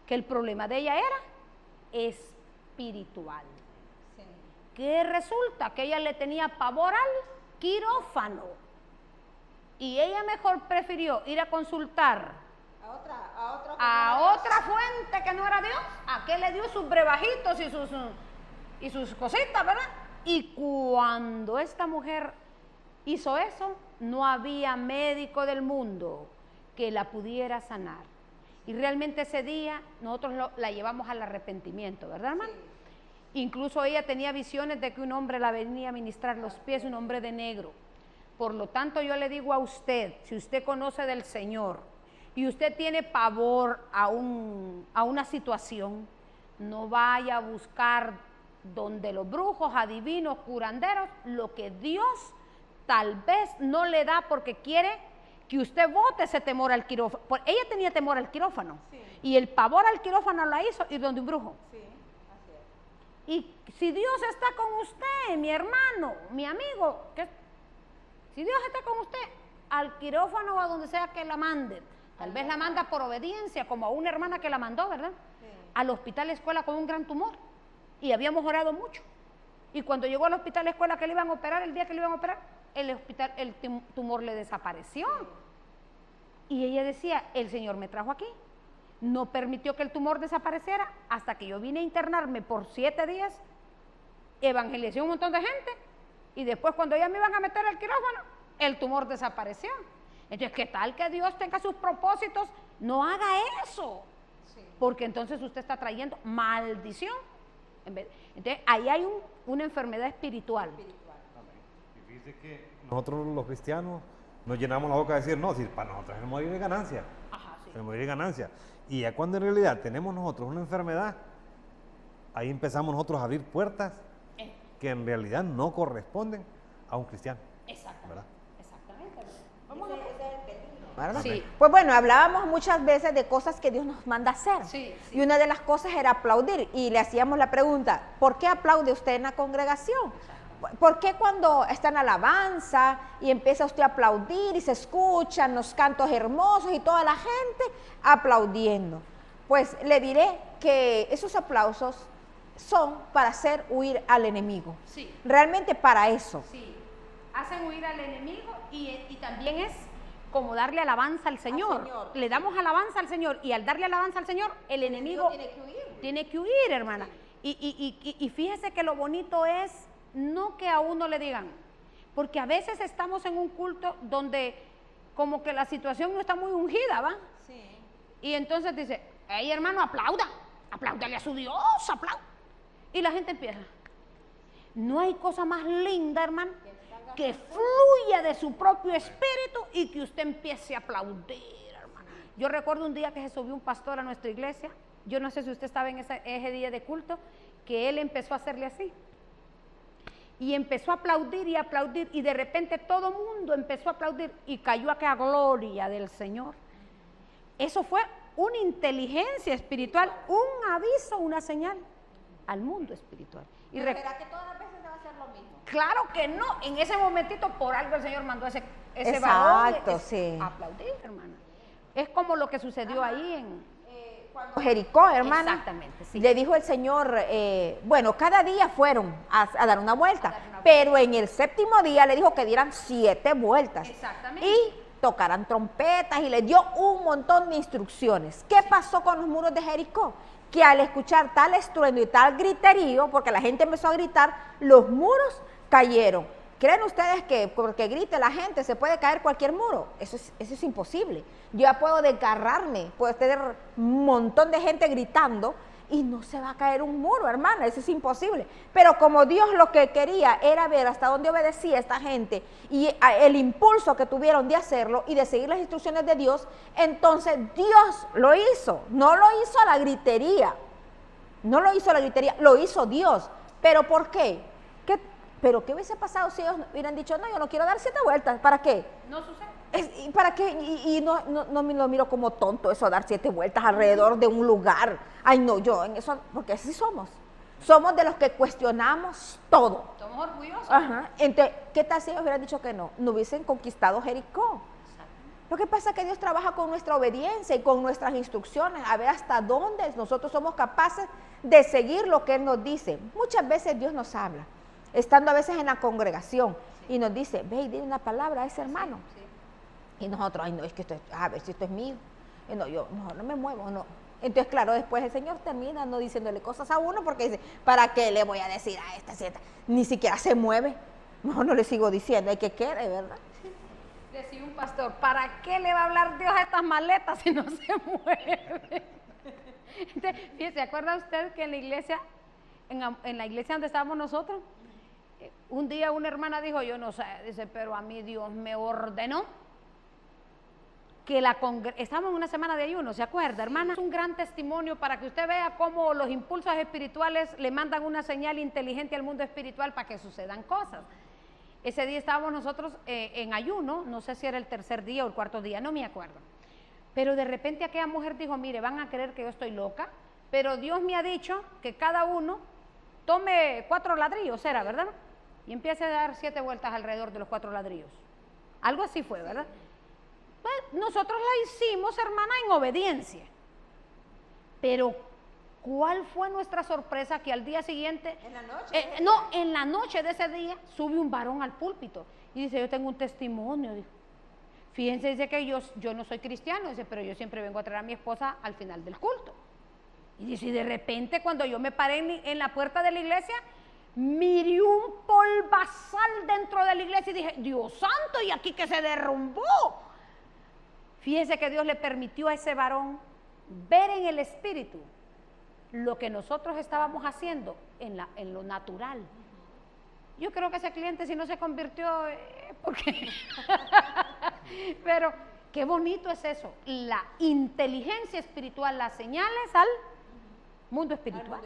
[SPEAKER 1] que el problema de ella era espiritual. Sí. Que resulta que ella le tenía pavor al quirófano y ella mejor prefirió ir a consultar a otra fuente que no era Dios, a que le dio sus brebajitos y sus cositas, ¿verdad? Y cuando esta mujer hizo eso, no había médico del mundo que la pudiera sanar. Y realmente ese día nosotros la llevamos al arrepentimiento, ¿verdad, hermano? Sí. Incluso ella tenía visiones de que un hombre la venía a ministrar los pies, un hombre de negro. Por lo tanto, yo le digo a usted, si usted conoce del Señor y usted tiene pavor a una situación, no vaya a buscar donde los brujos, adivinos, curanderos, lo que Dios tal vez no le da porque quiere que usted bote ese temor al quirófano. Ella tenía temor al quirófano, sí. Y el pavor al quirófano la hizo ir donde un brujo. Sí, así es. Y si Dios está con usted, mi hermano, mi amigo, si Dios está con usted, al quirófano o a donde sea que la mande, tal vez la manda por obediencia, como a una hermana que la mandó, ¿verdad? Sí. Al hospital escuela con un gran tumor, y habíamos orado mucho. Y cuando llegó al hospital escuela que le iban a operar, el día que le iban a operar, el tumor le desapareció. Y ella decía, el Señor me trajo aquí, no permitió que el tumor desapareciera hasta que yo vine a internarme por 7 días, evangelicé a un montón de gente, y después cuando ya me iban a meter al quirófano, el tumor desapareció. Entonces, ¿qué tal que Dios tenga sus propósitos? No haga eso, porque entonces usted está trayendo maldición. Entonces, ahí hay una enfermedad espiritual.
[SPEAKER 3] Y fíjese que nosotros los cristianos nos llenamos la boca de decir, no, si para nosotros es morir de ganancia.
[SPEAKER 1] Ajá, sí.
[SPEAKER 3] Es morir de ganancia. Y ya cuando en realidad tenemos nosotros una enfermedad, ahí empezamos nosotros a abrir puertas que en realidad no corresponden a un cristiano.
[SPEAKER 1] Exactamente.
[SPEAKER 3] ¿Verdad?
[SPEAKER 1] Exactamente.
[SPEAKER 2] ¿verdad?
[SPEAKER 1] Sí.
[SPEAKER 2] Pues bueno, hablábamos muchas veces de cosas que Dios nos manda hacer.
[SPEAKER 1] Sí, sí.
[SPEAKER 2] Y una de las cosas era aplaudir. Y le hacíamos la pregunta, ¿por qué aplaude usted en la congregación? ¿Por qué cuando está en alabanza y empieza usted a aplaudir y se escuchan los cantos hermosos y toda la gente aplaudiendo? Pues le diré que esos aplausos son para hacer huir al enemigo.
[SPEAKER 1] Sí.
[SPEAKER 2] Realmente para eso.
[SPEAKER 1] Sí, hacen huir al enemigo y también es como darle alabanza al Señor.
[SPEAKER 2] Señor.
[SPEAKER 1] Le damos alabanza al Señor y al darle alabanza al Señor, el enemigo tiene que huir, hermana. Y fíjese que lo bonito es no que a uno le digan, porque a veces estamos en un culto donde como que la situación no está muy ungida, ¿va?
[SPEAKER 2] Sí.
[SPEAKER 1] Y entonces dice, hey hermano, apláudale a su Dios, aplauda. Y la gente empieza. No hay cosa más linda, hermano, que fluya de su propio espíritu y que usted empiece a aplaudir, hermano. Yo recuerdo un día que se subió un pastor a nuestra iglesia, yo no sé si usted estaba en ese día de culto, que él empezó a hacerle así. Y empezó a aplaudir y de repente todo mundo empezó a aplaudir y cayó aquella gloria del Señor. Eso fue una inteligencia espiritual, un aviso, una señal al mundo espiritual. Y
[SPEAKER 2] ¿Será que todas las veces se va a hacer lo mismo?
[SPEAKER 1] claro que no, en ese momentito por algo el Señor mandó ese
[SPEAKER 2] Exacto,
[SPEAKER 1] varón
[SPEAKER 2] sí.
[SPEAKER 1] a aplaudir, hermana. Es como lo que sucedió ahí en...
[SPEAKER 2] Cuando Jericó, hermana,
[SPEAKER 1] Exactamente, sí.
[SPEAKER 2] le dijo el Señor, bueno, cada día fueron a dar una vuelta, pero en el séptimo día le dijo que dieran 7 vueltas.
[SPEAKER 1] Exactamente.
[SPEAKER 2] Y tocaran trompetas y le dio un montón de instrucciones. ¿Qué pasó con los muros de Jericó? Que al escuchar tal estruendo y tal griterío, porque la gente empezó a gritar, los muros cayeron. ¿Creen ustedes que porque grite la gente se puede caer cualquier muro? Eso es imposible. Yo ya puedo desgarrarme, puedo tener un montón de gente gritando y no se va a caer un muro, hermana, eso es imposible. Pero como Dios lo que quería era ver hasta dónde obedecía esta gente y el impulso que tuvieron de hacerlo y de seguir las instrucciones de Dios, entonces Dios lo hizo, no lo hizo a la gritería, no lo hizo a la gritería, lo hizo Dios. ¿Pero por qué? ¿Pero qué hubiese pasado si ellos hubieran dicho, no, yo no quiero dar 7 vueltas? ¿Para qué?
[SPEAKER 1] No sucede.
[SPEAKER 2] ¿Y para qué? Y no me lo miro como tonto eso, dar 7 vueltas alrededor de un lugar. Ay, no, yo en eso, porque así somos. Somos de los que cuestionamos todo.
[SPEAKER 1] Somos orgullosos.
[SPEAKER 2] Ajá. Entonces, ¿qué tal si ellos hubieran dicho que no? No hubiesen conquistado Jericó. Lo que pasa es que Dios trabaja con nuestra obediencia y con nuestras instrucciones, a ver hasta dónde nosotros somos capaces de seguir lo que Él nos dice. Muchas veces Dios nos habla, estando a veces en la congregación, y nos dice, ve y dile una palabra a ese hermano. Y nosotros, ay no, es que esto es, a ver si esto es mío. Y no, yo no me muevo, no. Entonces, claro, después el Señor termina no diciéndole cosas a uno porque dice, ¿para qué le voy a decir a esta cierta? Ni siquiera se mueve. No le sigo diciendo, hay que quede, ¿verdad?
[SPEAKER 1] Decía un pastor, ¿para qué le va a hablar Dios a estas maletas si no se mueve? Entonces, fíjese, ¿se acuerda usted que en la iglesia, en la iglesia donde estábamos nosotros, un día una hermana dijo, yo no sé, dice, pero a mí Dios me ordenó que estábamos en una semana de ayuno, ¿se acuerda, hermana? Es un gran testimonio para que usted vea cómo los impulsos espirituales le mandan una señal inteligente al mundo espiritual para que sucedan cosas. Ese día estábamos nosotros en ayuno, no sé si era el 3er día o el 4.º día, no me acuerdo. Pero de repente aquella mujer dijo, mire, van a creer que yo estoy loca, pero Dios me ha dicho que cada uno tome 4 ladrillos, era, ¿verdad? Y empiece a dar 7 vueltas alrededor de los 4 ladrillos. Algo así fue, ¿verdad? Pues nosotros la hicimos, hermana, en obediencia. Pero, ¿cuál fue nuestra sorpresa? Que al día siguiente...
[SPEAKER 2] ¿En la noche?
[SPEAKER 1] En la noche de ese día, sube un varón al púlpito y dice, yo tengo un testimonio, dijo. Fíjense, dice que yo no soy cristiano, dice, pero yo siempre vengo a traer a mi esposa al final del culto. Y dice, y de repente cuando yo me paré en la puerta de la iglesia, miré un polvazal dentro de la iglesia y dije, Dios santo, ¿y aquí que se derrumbó? Fíjese que Dios le permitió a ese varón ver en el espíritu lo que nosotros estábamos haciendo en lo natural. Yo creo que ese cliente, si no se convirtió, porque pero qué bonito es eso, la inteligencia espiritual, las señales al mundo espiritual.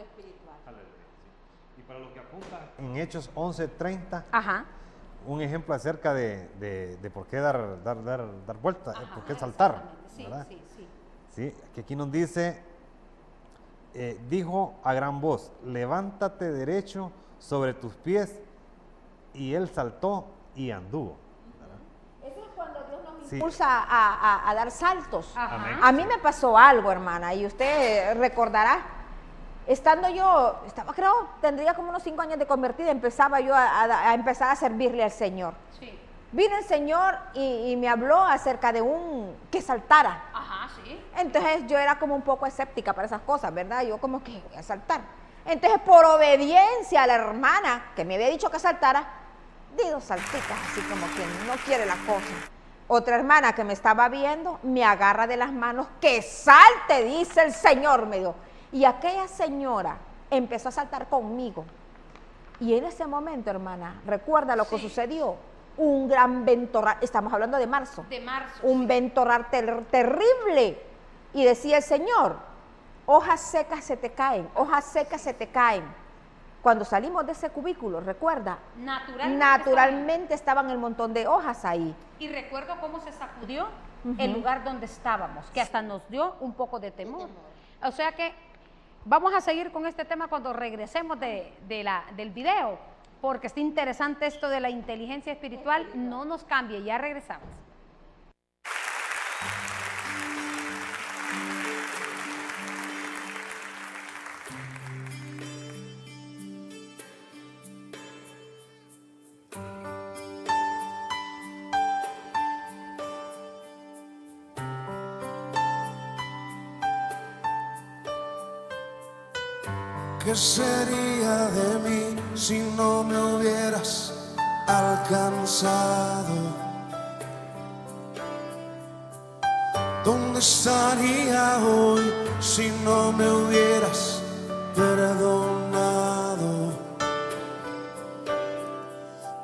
[SPEAKER 3] Y para lo que apunta en Hechos 11:30,
[SPEAKER 1] Ajá.
[SPEAKER 3] un ejemplo acerca de por qué dar vuelta, por qué saltar,
[SPEAKER 1] Sí,
[SPEAKER 3] ¿verdad?
[SPEAKER 1] sí, sí.
[SPEAKER 3] Sí, que aquí nos dice, dijo a gran voz, levántate derecho sobre tus pies, y él saltó y anduvo.
[SPEAKER 2] Eso es cuando Dios nos
[SPEAKER 3] Sí.
[SPEAKER 2] impulsa a dar saltos.
[SPEAKER 1] Ajá.
[SPEAKER 3] Amén.
[SPEAKER 2] A mí me pasó algo, hermana, y usted recordará. Estando yo, creo, tendría como unos 5 años de convertida, empezaba yo a empezar a servirle al Señor.
[SPEAKER 1] Sí.
[SPEAKER 2] Vino el Señor y me habló acerca de que saltara.
[SPEAKER 1] Ajá, sí.
[SPEAKER 2] Entonces yo era como un poco escéptica para esas cosas, ¿verdad? Yo como que voy a saltar. Entonces por obediencia a la hermana que me había dicho que saltara, di 2 saltitas, así como que no quiere la cosa. Otra hermana que me estaba viendo me agarra de las manos, que salte, dice el Señor, me dijo. Y aquella señora empezó a saltar conmigo. Y en ese momento, hermana, recuerda lo que sucedió. Un gran ventorral, estamos hablando de marzo.
[SPEAKER 1] De marzo.
[SPEAKER 2] Un ventorral terrible. Y decía el Señor, hojas secas se te caen, hojas secas se te caen. Cuando salimos de ese cubículo, recuerda, naturalmente estaban el montón de hojas ahí.
[SPEAKER 1] Y recuerdo cómo se sacudió el lugar donde estábamos, que hasta nos dio un poco de temor. O sea que vamos a seguir con este tema cuando regresemos del video, porque está interesante esto de la inteligencia espiritual. No nos cambie, ya regresamos.
[SPEAKER 4] ¿Qué sería de mí si no me hubieras alcanzado? ¿Dónde estaría hoy si no me hubieras perdonado?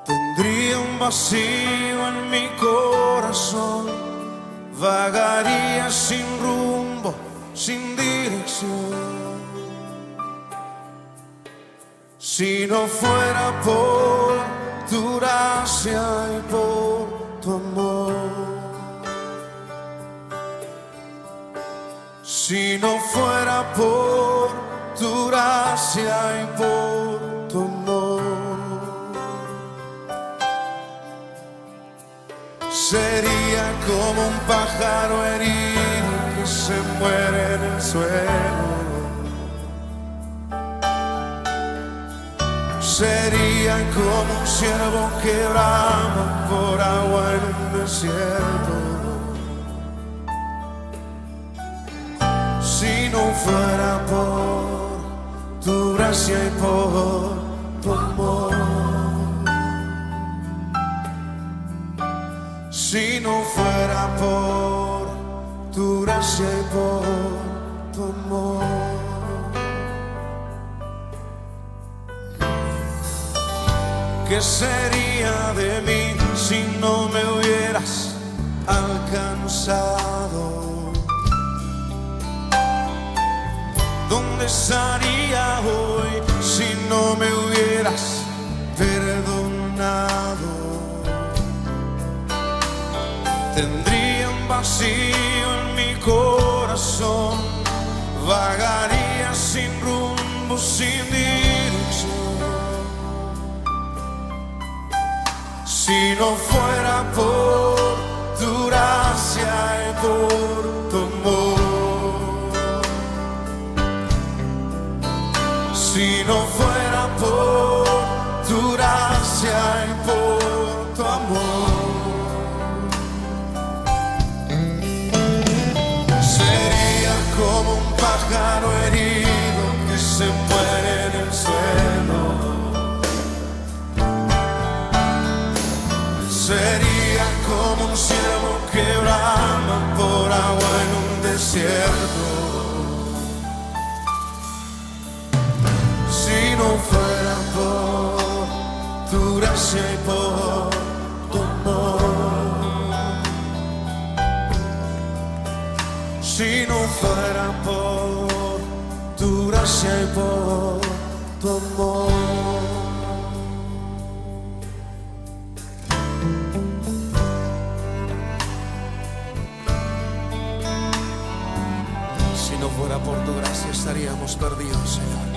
[SPEAKER 4] Tendría un vacío en mi corazón, vagaría sin rumbo, sin dirección. Si no fuera por tu gracia y por tu amor, si no fuera por tu gracia y por tu amor, sería como un pájaro herido que se muere en el suelo. Sería como un ciervo que brama por agua en un desierto. Si no fuera por tu gracia y por tu amor, si no fuera por tu gracia y por tu amor. ¿Qué sería de mí si no me hubieras alcanzado? ¿Dónde estaría hoy si no me hubieras perdonado? Tendría un vacío en mi corazón, vagaría sin rumbo, sin dirección. Si no fuera por tu gracia y por tu amor, si no fuera por tu gracia y por tu amor, sería como un pájaro herido que se muere en el suelo. Sería como un ciervo que brama desierto. Si no fuera por tu gracia y por tu amor, si no fuera por tu gracia y por tu amor. Si no fuera por tu gracia estaríamos perdidos, Señor.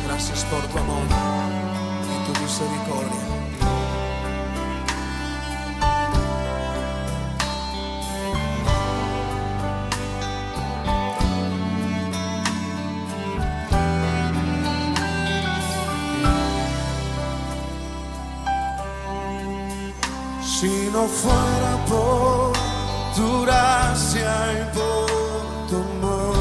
[SPEAKER 4] Gracias por tu amor y tu misericordia. Si no fuera por tu gracia y por tu amor,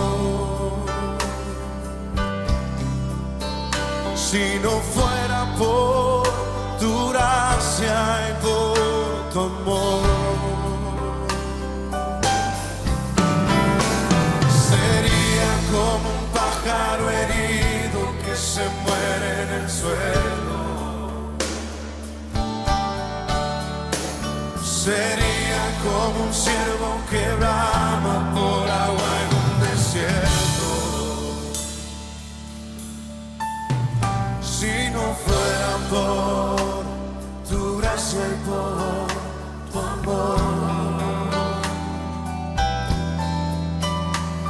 [SPEAKER 4] si no fuera por tu gracia y por tu amor, sería como un pájaro herido que se muere en el suelo. Sería como un ciervo que brama por agua en un desierto. Si no fuera por tu gracia y por tu amor,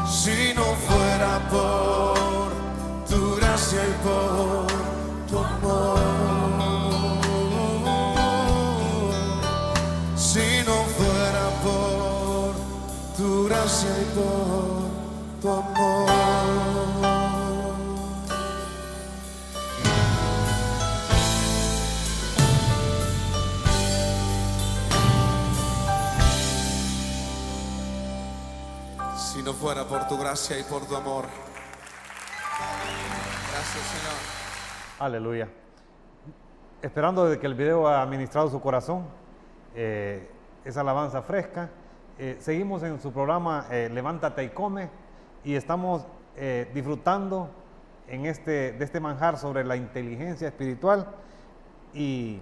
[SPEAKER 4] si no fuera por tu gracia y por tu amor, si no fuera por tu gracia y por tu amor. Si no fuera por tu gracia y por tu amor. Gracias, Señor.
[SPEAKER 3] Aleluya. Esperando de que el video ha ministrado su corazón, esa alabanza fresca. Seguimos en su programa Levántate y Come, y estamos disfrutando de este manjar sobre la inteligencia espiritual, y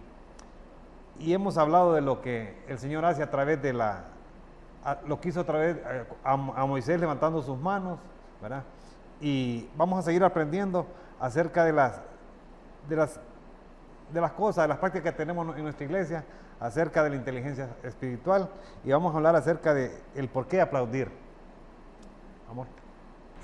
[SPEAKER 3] hemos hablado de lo que el Señor hace a través de lo que hizo a través a Moisés levantando sus manos, ¿verdad? Y vamos a seguir aprendiendo acerca de las cosas, de las prácticas que tenemos en nuestra iglesia, acerca de la inteligencia espiritual, y vamos a hablar acerca de el por qué aplaudir. Amor.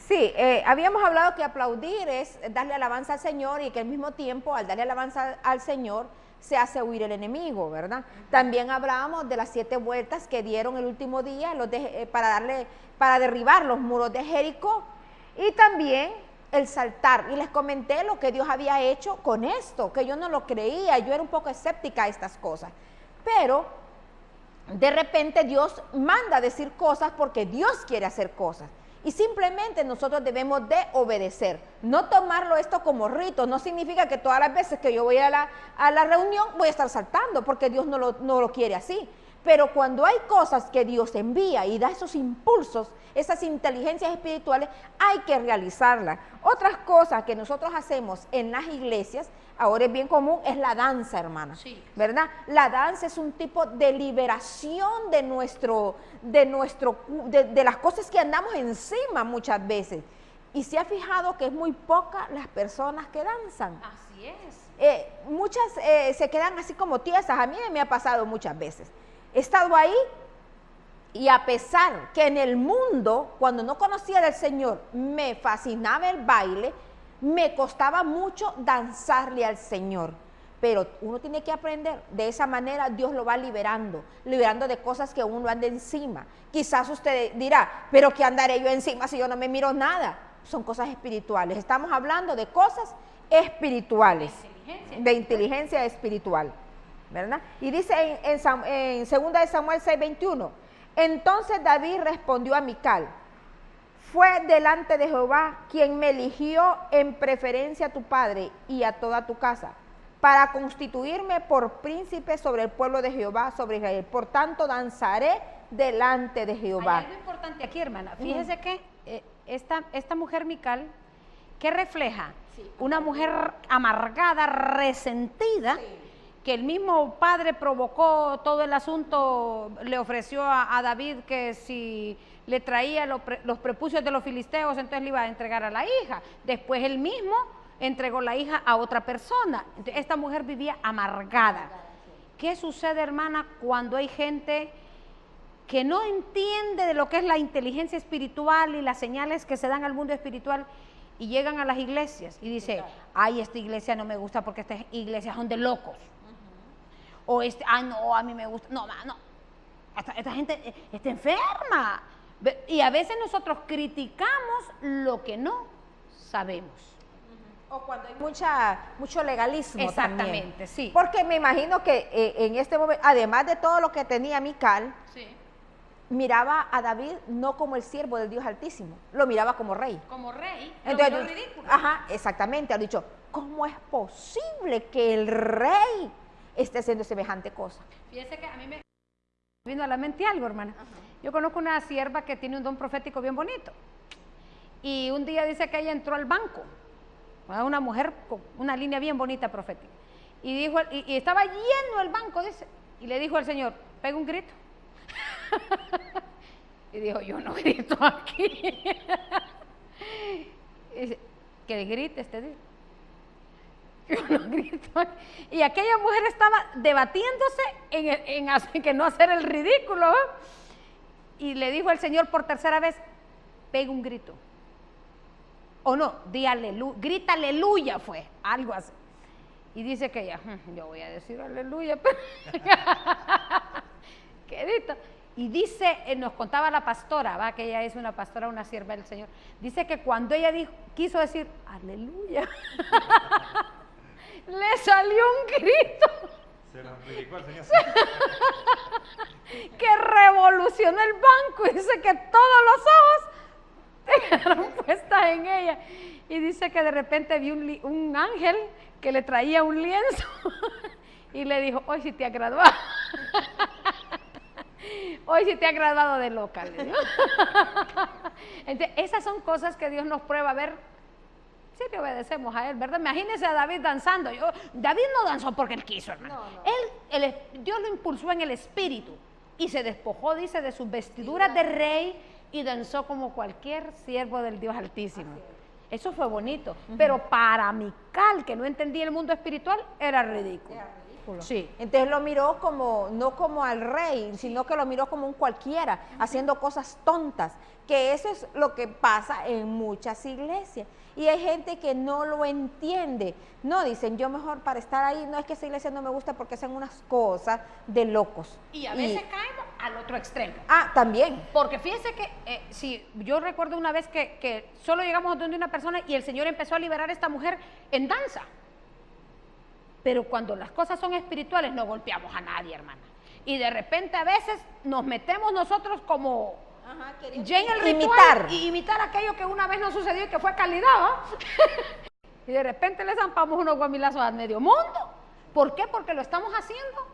[SPEAKER 2] Sí, habíamos hablado que aplaudir es darle alabanza al Señor, y que al mismo tiempo, al darle alabanza al Señor, se hace huir el enemigo, ¿verdad? También hablábamos de las 7 vueltas que dieron el último día para derribar los muros de Jericó, y también el saltar, y les comenté lo que Dios había hecho con esto, que yo no lo creía, yo era un poco escéptica a estas cosas, pero de repente Dios manda a decir cosas porque Dios quiere hacer cosas, y simplemente nosotros debemos de obedecer, no tomarlo esto como rito. No significa que todas las veces que yo voy a la reunión voy a estar saltando, porque Dios no lo quiere así. Pero cuando hay cosas que Dios envía y da esos impulsos, esas inteligencias espirituales, hay que realizarlas. Otras cosas que nosotros hacemos en las iglesias, ahora es bien común, es la danza, hermana. Sí. ¿Verdad? La danza es un tipo de liberación de las cosas que andamos encima muchas veces. Y se ha fijado que es muy poca las personas que danzan.
[SPEAKER 1] Así es.
[SPEAKER 2] Muchas se quedan así como tiesas. A mí me ha pasado muchas veces. He estado ahí, y a pesar que en el mundo, cuando no conocía del Señor, me fascinaba el baile, me costaba mucho danzarle al Señor. Pero uno tiene que aprender, de esa manera Dios lo va liberando de cosas que uno anda encima. Quizás usted dirá, pero ¿qué andaré yo encima si yo no me miro nada? Son cosas espirituales. Estamos hablando de cosas espirituales, de inteligencia espiritual, ¿verdad? Y dice en 2 Samuel 6:21, entonces David respondió a Mical, fue delante de Jehová quien me eligió en preferencia a tu padre y a toda tu casa, para constituirme por príncipe sobre el pueblo de Jehová, sobre Israel. Por tanto, danzaré delante de
[SPEAKER 1] Hay
[SPEAKER 2] Jehová.
[SPEAKER 1] algo importante aquí, hermana. Fíjese que esta mujer Mical, ¿qué refleja? Una mujer amargada, resentida, que el mismo padre provocó todo el asunto, le ofreció a David que si le traía los prepucios de los filisteos, entonces le iba a entregar a la hija. Después él mismo entregó la hija a otra persona. Entonces, esta mujer vivía amargada. ¿Qué sucede, hermana, cuando hay gente que no entiende de lo que es la inteligencia espiritual y las señales que se dan al mundo espiritual y llegan a las iglesias y dice, ay, esta iglesia no me gusta porque estas iglesias son de locos? O no, a mí me gusta, no, esta gente está enferma. Y a veces nosotros criticamos lo que no sabemos.
[SPEAKER 2] O cuando hay mucho legalismo.
[SPEAKER 1] Exactamente,
[SPEAKER 2] también.
[SPEAKER 1] sí.
[SPEAKER 2] Porque me imagino que en este momento, además de todo lo que tenía Mical, miraba a David no como el siervo del Dios Altísimo, lo miraba como rey.
[SPEAKER 1] Como rey,
[SPEAKER 2] Entonces,
[SPEAKER 1] lo ridículo.
[SPEAKER 2] Ajá, exactamente, ha dicho, ¿cómo es posible que el rey esté haciendo semejante cosa?
[SPEAKER 1] Fíjese que a mí me vino a la mente algo, hermana. Yo conozco una sierva que tiene un don profético bien bonito. Y un día dice que ella entró al banco, una mujer con una línea bien bonita profética. Y dijo, y estaba lleno el banco, dice, y le dijo al Señor, pega un grito. Y dijo, yo no grito aquí. Y dice, que grites, te digo. Yo no grito aquí. Y aquella mujer estaba debatiéndose en que no hacer el ridículo, ¿eh? Y le dijo al Señor por tercera vez, pega un grito. O no, di aleluya, grita aleluya, fue, algo así. Y dice que ella, yo voy a decir aleluya, pero ¿qué grito? Y dice, nos contaba la pastora, va, que ella es una pastora, una sierva del Señor, dice que cuando ella quiso decir aleluya, le salió un grito.
[SPEAKER 3] Se lo predicó el Señor.
[SPEAKER 1] Que revolucionó el banco, y dice que todos los ojos quedaron puestas en ella. Y dice que de repente vio un ángel que le traía un lienzo y le dijo, hoy sí te has graduado. Hoy sí te has graduado de loca, le dijo. Entonces, esas son cosas que Dios nos prueba a ver si le obedecemos a Él, ¿verdad? Imagínense a David danzando. David no danzó porque él quiso, hermano. No. Dios lo impulsó en el espíritu y se despojó, dice, de sus vestiduras de rey y danzó como cualquier siervo del Dios Altísimo. Eso fue bonito, pero para Mical, que no entendía el mundo espiritual, era ridículo. Sí.
[SPEAKER 2] Entonces lo miró como, no como al rey, sino que lo miró como un cualquiera, haciendo cosas tontas, que eso es lo que pasa en muchas iglesias. Y hay gente que no lo entiende, no dicen, yo mejor para estar ahí, no es que esa iglesia no me gusta porque hacen unas cosas de locos.
[SPEAKER 1] Y a veces caemos al otro extremo.
[SPEAKER 2] Ah, también.
[SPEAKER 1] Porque fíjense que, si yo recuerdo una vez que solo llegamos donde una persona y el Señor empezó a liberar a esta mujer en danza. Pero cuando las cosas son espirituales no golpeamos a nadie, hermana. Y de repente a veces nos metemos nosotros como ya en el ritual y imitar aquello que una vez nos sucedió y que fue calidad, ¿va? Y de repente le zampamos unos guamilazos a medio mundo. ¿Por qué? Porque lo estamos haciendo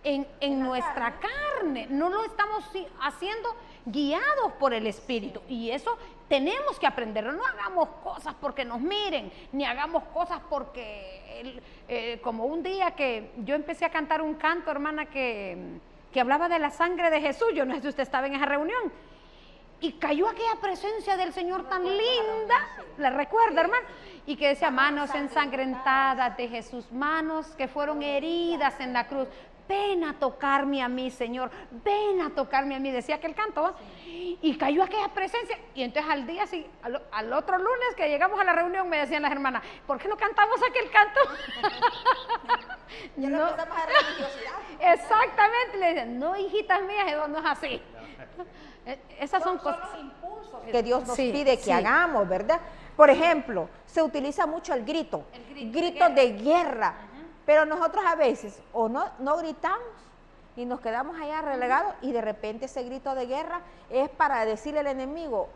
[SPEAKER 1] en nuestra carne. No lo estamos haciendo guiados por el Espíritu. Y eso tenemos que aprenderlo. No hagamos cosas porque nos miren, ni hagamos cosas porque, como un día que yo empecé a cantar un canto, hermana, que hablaba de la sangre de Jesús. Yo no sé si usted estaba en esa reunión. Y cayó aquella presencia del Señor tan linda, ¿la recuerda, hermano? Y que decía, manos ensangrentadas de Jesús, manos que fueron heridas en la cruz. Ven a tocarme a mí, Señor, ven a tocarme a mí, decía aquel canto, ¿va? Y cayó aquella presencia, y entonces al día, al otro lunes que llegamos a la reunión, me decían las hermanas, ¿por qué no cantamos aquel canto?
[SPEAKER 2] Ya no empezamos a religiosidad.
[SPEAKER 1] Exactamente, le dicen, no, hijitas mías, eso no es así. Esas son cosas,
[SPEAKER 2] los impulsos que Dios nos pide que hagamos, ¿verdad? Por ejemplo, se utiliza mucho el grito de guerra. Pero nosotros a veces o no gritamos y nos quedamos allá relegados y de repente ese grito de guerra es para decirle al enemigo,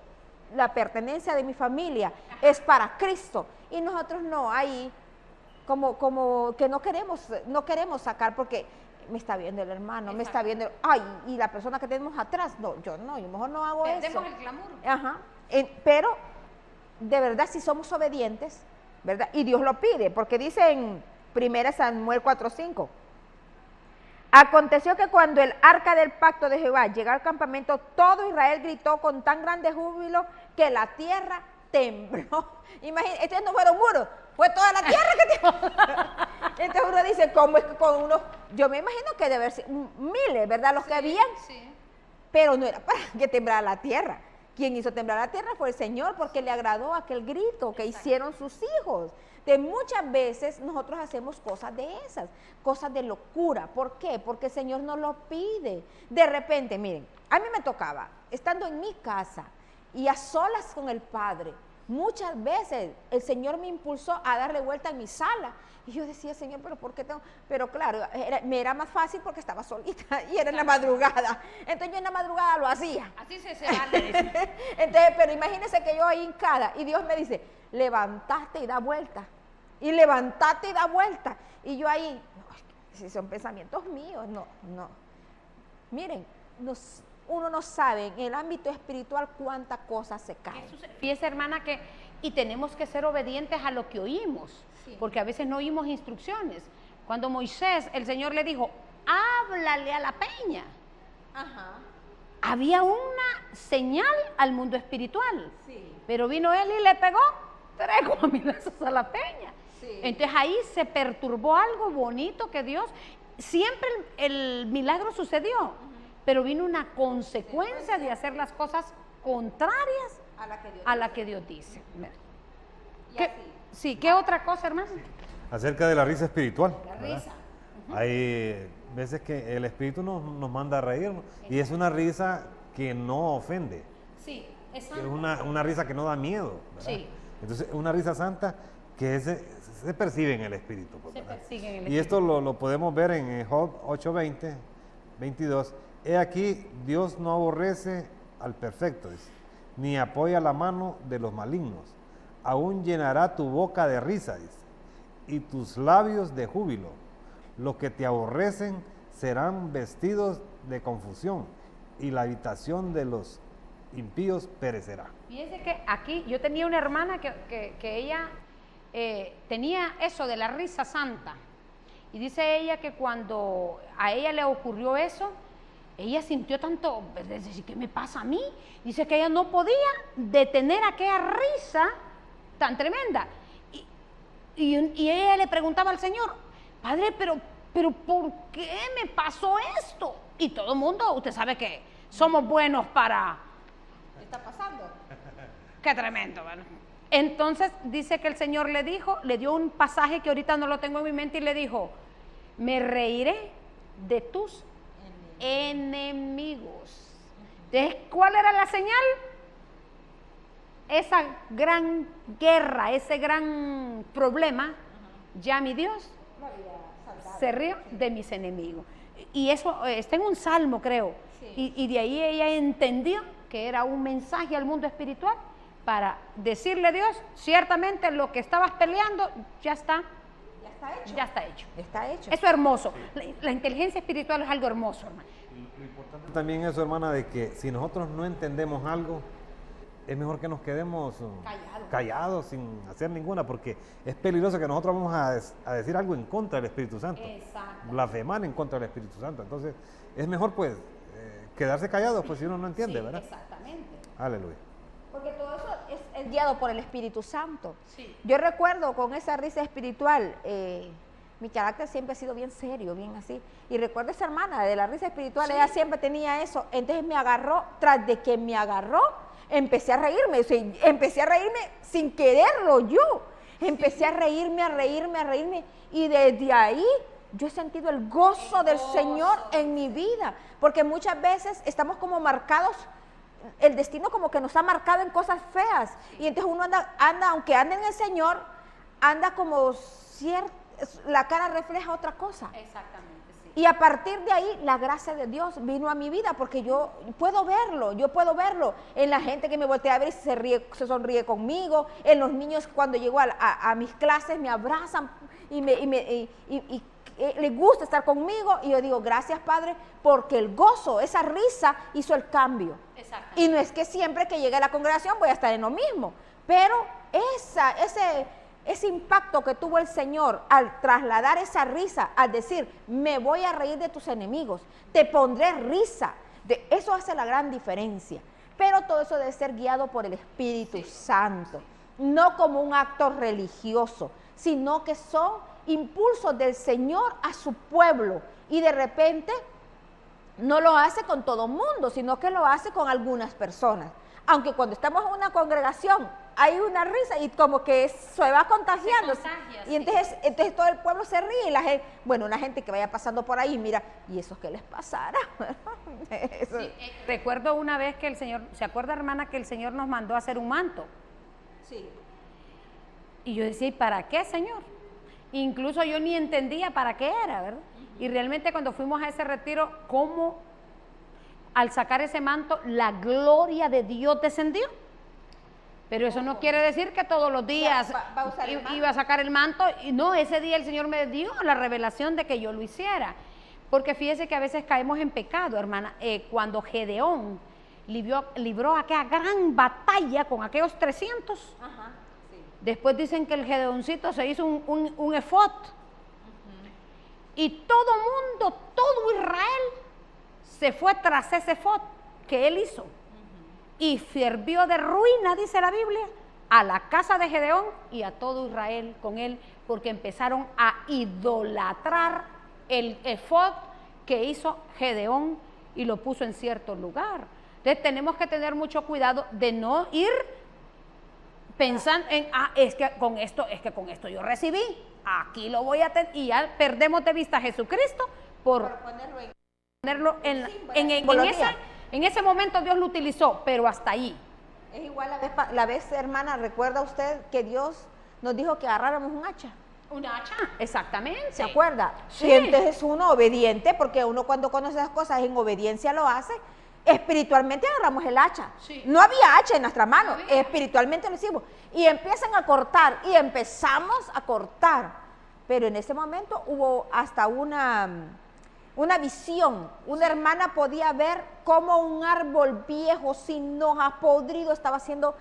[SPEAKER 2] la pertenencia de mi familia es para Cristo. Y nosotros no, ahí como que no queremos sacar, porque me está viendo el hermano, me está viendo, ay, y la persona que tenemos atrás, no, yo mejor no hago eso.
[SPEAKER 1] Perdemos el clamor.
[SPEAKER 2] Ajá. Pero, de verdad, si somos obedientes, ¿verdad? Y Dios lo pide, porque dice en 1 Samuel 4:5, aconteció que cuando el arca del pacto de Jehová llegó al campamento, todo Israel gritó con tan grande júbilo que la tierra tembló. Imagínate, estos no fueron muros, fue toda la tierra que tembló. Entonces uno dice, ¿cómo es que con uno? Yo me imagino que debe haber sido miles, ¿verdad? Los que habían,
[SPEAKER 1] Sí.
[SPEAKER 2] pero no era para que temblara la tierra. Quien hizo temblar la tierra fue el Señor, porque le agradó aquel grito que hicieron sus hijos. De muchas veces nosotros hacemos cosas de esas, cosas de locura. ¿Por qué? Porque el Señor nos lo pide. De repente, miren, a mí me tocaba, estando en mi casa y a solas con el Padre, muchas veces el Señor me impulsó a darle vuelta en mi sala. Y yo decía, Señor, ¿pero por qué tengo? Pero claro, me era más fácil porque estaba solita y era en la madrugada. Entonces yo en la madrugada lo hacía.
[SPEAKER 1] Así se vale.
[SPEAKER 2] Entonces, pero imagínense que yo ahí hincada y Dios me dice, levantaste y da vuelta. Y levantaste y da vuelta. Y yo ahí, si son pensamientos míos, no. Miren, uno no sabe en el ámbito espiritual cuántas cosas se caen.
[SPEAKER 1] Fíjese, hermana, y tenemos que ser obedientes a lo que oímos, porque a veces no oímos instrucciones. Cuando Moisés, el Señor le dijo, háblale a la peña.
[SPEAKER 2] Ajá.
[SPEAKER 1] Había una señal al mundo espiritual,
[SPEAKER 2] Sí.
[SPEAKER 1] pero vino él y le pegó 3 guamilazos a la peña.
[SPEAKER 2] Sí.
[SPEAKER 1] Entonces ahí se perturbó algo bonito que Dios, siempre el milagro sucedió, pero vino una consecuencia de hacer las cosas contrarias a la que Dios dice. ¿Qué otra cosa, hermano?
[SPEAKER 3] Acerca de la risa espiritual.
[SPEAKER 1] La
[SPEAKER 3] ¿verdad?
[SPEAKER 1] risa.
[SPEAKER 3] Hay veces que el Espíritu nos manda a reír, ¿no? Y es una risa que no ofende,
[SPEAKER 1] Sí,
[SPEAKER 3] es una risa que no da miedo, ¿verdad?
[SPEAKER 1] Sí.
[SPEAKER 3] Entonces, una risa santa que se percibe en el Espíritu. Pues,
[SPEAKER 1] Se
[SPEAKER 3] ¿verdad?
[SPEAKER 1] persigue en el
[SPEAKER 3] Y esto lo podemos ver en Job 8:20, 22. He aquí, Dios no aborrece al perfecto, dice, ni apoya la mano de los malignos. Aún llenará tu boca de risa, dice, y tus labios de júbilo. Los que te aborrecen serán vestidos de confusión, y la habitación de los impíos perecerá.
[SPEAKER 1] Fíjense que aquí yo tenía una hermana que ella tenía eso de la risa santa. Y dice ella que cuando a ella le ocurrió eso, ella sintió tanto, decir, ¿qué me pasa a mí? Dice que ella no podía detener aquella risa tan tremenda. Y ella le preguntaba al Señor, Padre, pero ¿por qué me pasó esto? Y todo el mundo, usted sabe que somos buenos para...
[SPEAKER 2] ¿Qué está pasando?
[SPEAKER 1] Qué tremendo, ¿verdad? Entonces dice que el Señor le dio un pasaje que ahorita no lo tengo en mi mente y le dijo, me reiré de tus enemigos. Entonces, ¿cuál era la señal? Esa gran guerra, ese gran problema, ya mi Dios se rió de mis enemigos. Y eso está en un salmo, creo.
[SPEAKER 2] Sí.
[SPEAKER 1] Y de ahí ella entendió que era un mensaje al mundo espiritual para decirle a Dios, ciertamente lo que estabas peleando ya está hecho.
[SPEAKER 2] Está hecho.
[SPEAKER 1] Eso es hermoso. La inteligencia espiritual es algo hermoso, hermano.
[SPEAKER 3] Lo importante también es eso, hermana, de que si nosotros no entendemos algo, es mejor que nos quedemos callados sin hacer ninguna, porque es peligroso que nosotros vamos a decir algo en contra del Espíritu Santo.
[SPEAKER 1] Exacto.
[SPEAKER 3] Blasfemar en contra del Espíritu Santo. Entonces, es mejor pues quedarse callados, pues si uno no entiende,
[SPEAKER 1] Sí,
[SPEAKER 3] ¿verdad?
[SPEAKER 1] exactamente.
[SPEAKER 3] Aleluya.
[SPEAKER 2] Porque todo eso es guiado por el Espíritu Santo.
[SPEAKER 1] Sí.
[SPEAKER 2] Yo recuerdo con esa risa espiritual, mi carácter siempre ha sido bien serio, bien así. Y recuerdo esa hermana de la risa espiritual,
[SPEAKER 1] Sí.
[SPEAKER 2] ella siempre tenía eso. Entonces me agarró, tras de que me agarró, empecé a reírme. O sea, empecé a reírme sin quererlo yo. Empecé a reírme. Y desde ahí yo he sentido el gozo del Señor en mi vida. Porque muchas veces estamos como marcados, el destino como que nos ha marcado en cosas feas. Y entonces uno anda, aunque ande en el Señor, anda como la cara refleja otra cosa.
[SPEAKER 1] Exactamente, sí.
[SPEAKER 2] Y a partir de ahí, la gracia de Dios vino a mi vida, porque yo puedo verlo en la gente que me voltea a ver y se sonríe conmigo, en los niños cuando llego a mis clases me abrazan y le gusta estar conmigo, y yo digo, gracias Padre, porque el gozo, esa risa hizo el cambio. Y no es que siempre que llegue a la congregación voy a estar en lo mismo, pero ese impacto que tuvo el Señor al trasladar esa risa, al decir, me voy a reír de tus enemigos, te pondré risa, eso hace la gran diferencia. Pero todo eso debe ser guiado por el Espíritu Santo, no como un acto religioso, sino que son impulsos del Señor a su pueblo, y de repente no lo hace con todo el mundo, sino que lo hace con algunas personas. Aunque cuando estamos en una congregación hay una risa y como que se va contagiando, y entonces todo el pueblo se ríe, y la gente, bueno, una gente que vaya pasando por ahí, mira, ¿y esos qué les pasará?
[SPEAKER 1] Sí, recuerdo una vez que el Señor, ¿se acuerda, hermana, que el Señor nos mandó a hacer un manto?
[SPEAKER 2] Sí.
[SPEAKER 1] Y yo decía, ¿y para qué, Señor? Incluso yo ni entendía para qué era, ¿verdad? Y realmente cuando fuimos a ese retiro, cómo al sacar ese manto, la gloria de Dios descendió. Pero eso no quiere decir que todos los días iba a sacar el manto. Y no, ese día el Señor me dio la revelación de que yo lo hiciera. Porque fíjese que a veces caemos en pecado, hermana. Cuando Gedeón libró aquella gran batalla con aquellos 300,
[SPEAKER 2] Ajá, sí.
[SPEAKER 1] después dicen que el Gedeoncito se hizo un efod. Y todo mundo, todo Israel se fue tras ese efod que él hizo. Y sirvió de ruina, dice la Biblia, a la casa de Gedeón y a todo Israel con él, porque empezaron a idolatrar el efod que hizo Gedeón y lo puso en cierto lugar. Entonces tenemos que tener mucho cuidado de no ir pensando en, es que con esto yo recibí, aquí lo voy a tener, y ya perdemos de vista a Jesucristo por ponerlo en ese momento. Dios lo utilizó, pero hasta ahí.
[SPEAKER 2] Es igual la vez, hermana, ¿recuerda usted que Dios nos dijo que agarráramos un hacha?
[SPEAKER 1] ¿Un hacha? Exactamente.
[SPEAKER 2] ¿Se acuerda?
[SPEAKER 1] Sí.
[SPEAKER 2] Y entonces es uno obediente, porque uno cuando conoce esas cosas en obediencia lo hace. Espiritualmente agarramos el hacha.
[SPEAKER 1] Sí.
[SPEAKER 2] No había hacha en nuestra mano,
[SPEAKER 1] No había.
[SPEAKER 2] espiritualmente lo hicimos. Y empiezan a cortar, y empezamos a cortar. Pero en ese momento hubo hasta una visión. Una hermana podía ver cómo un árbol viejo, sin hojas, podrido, estaba siendo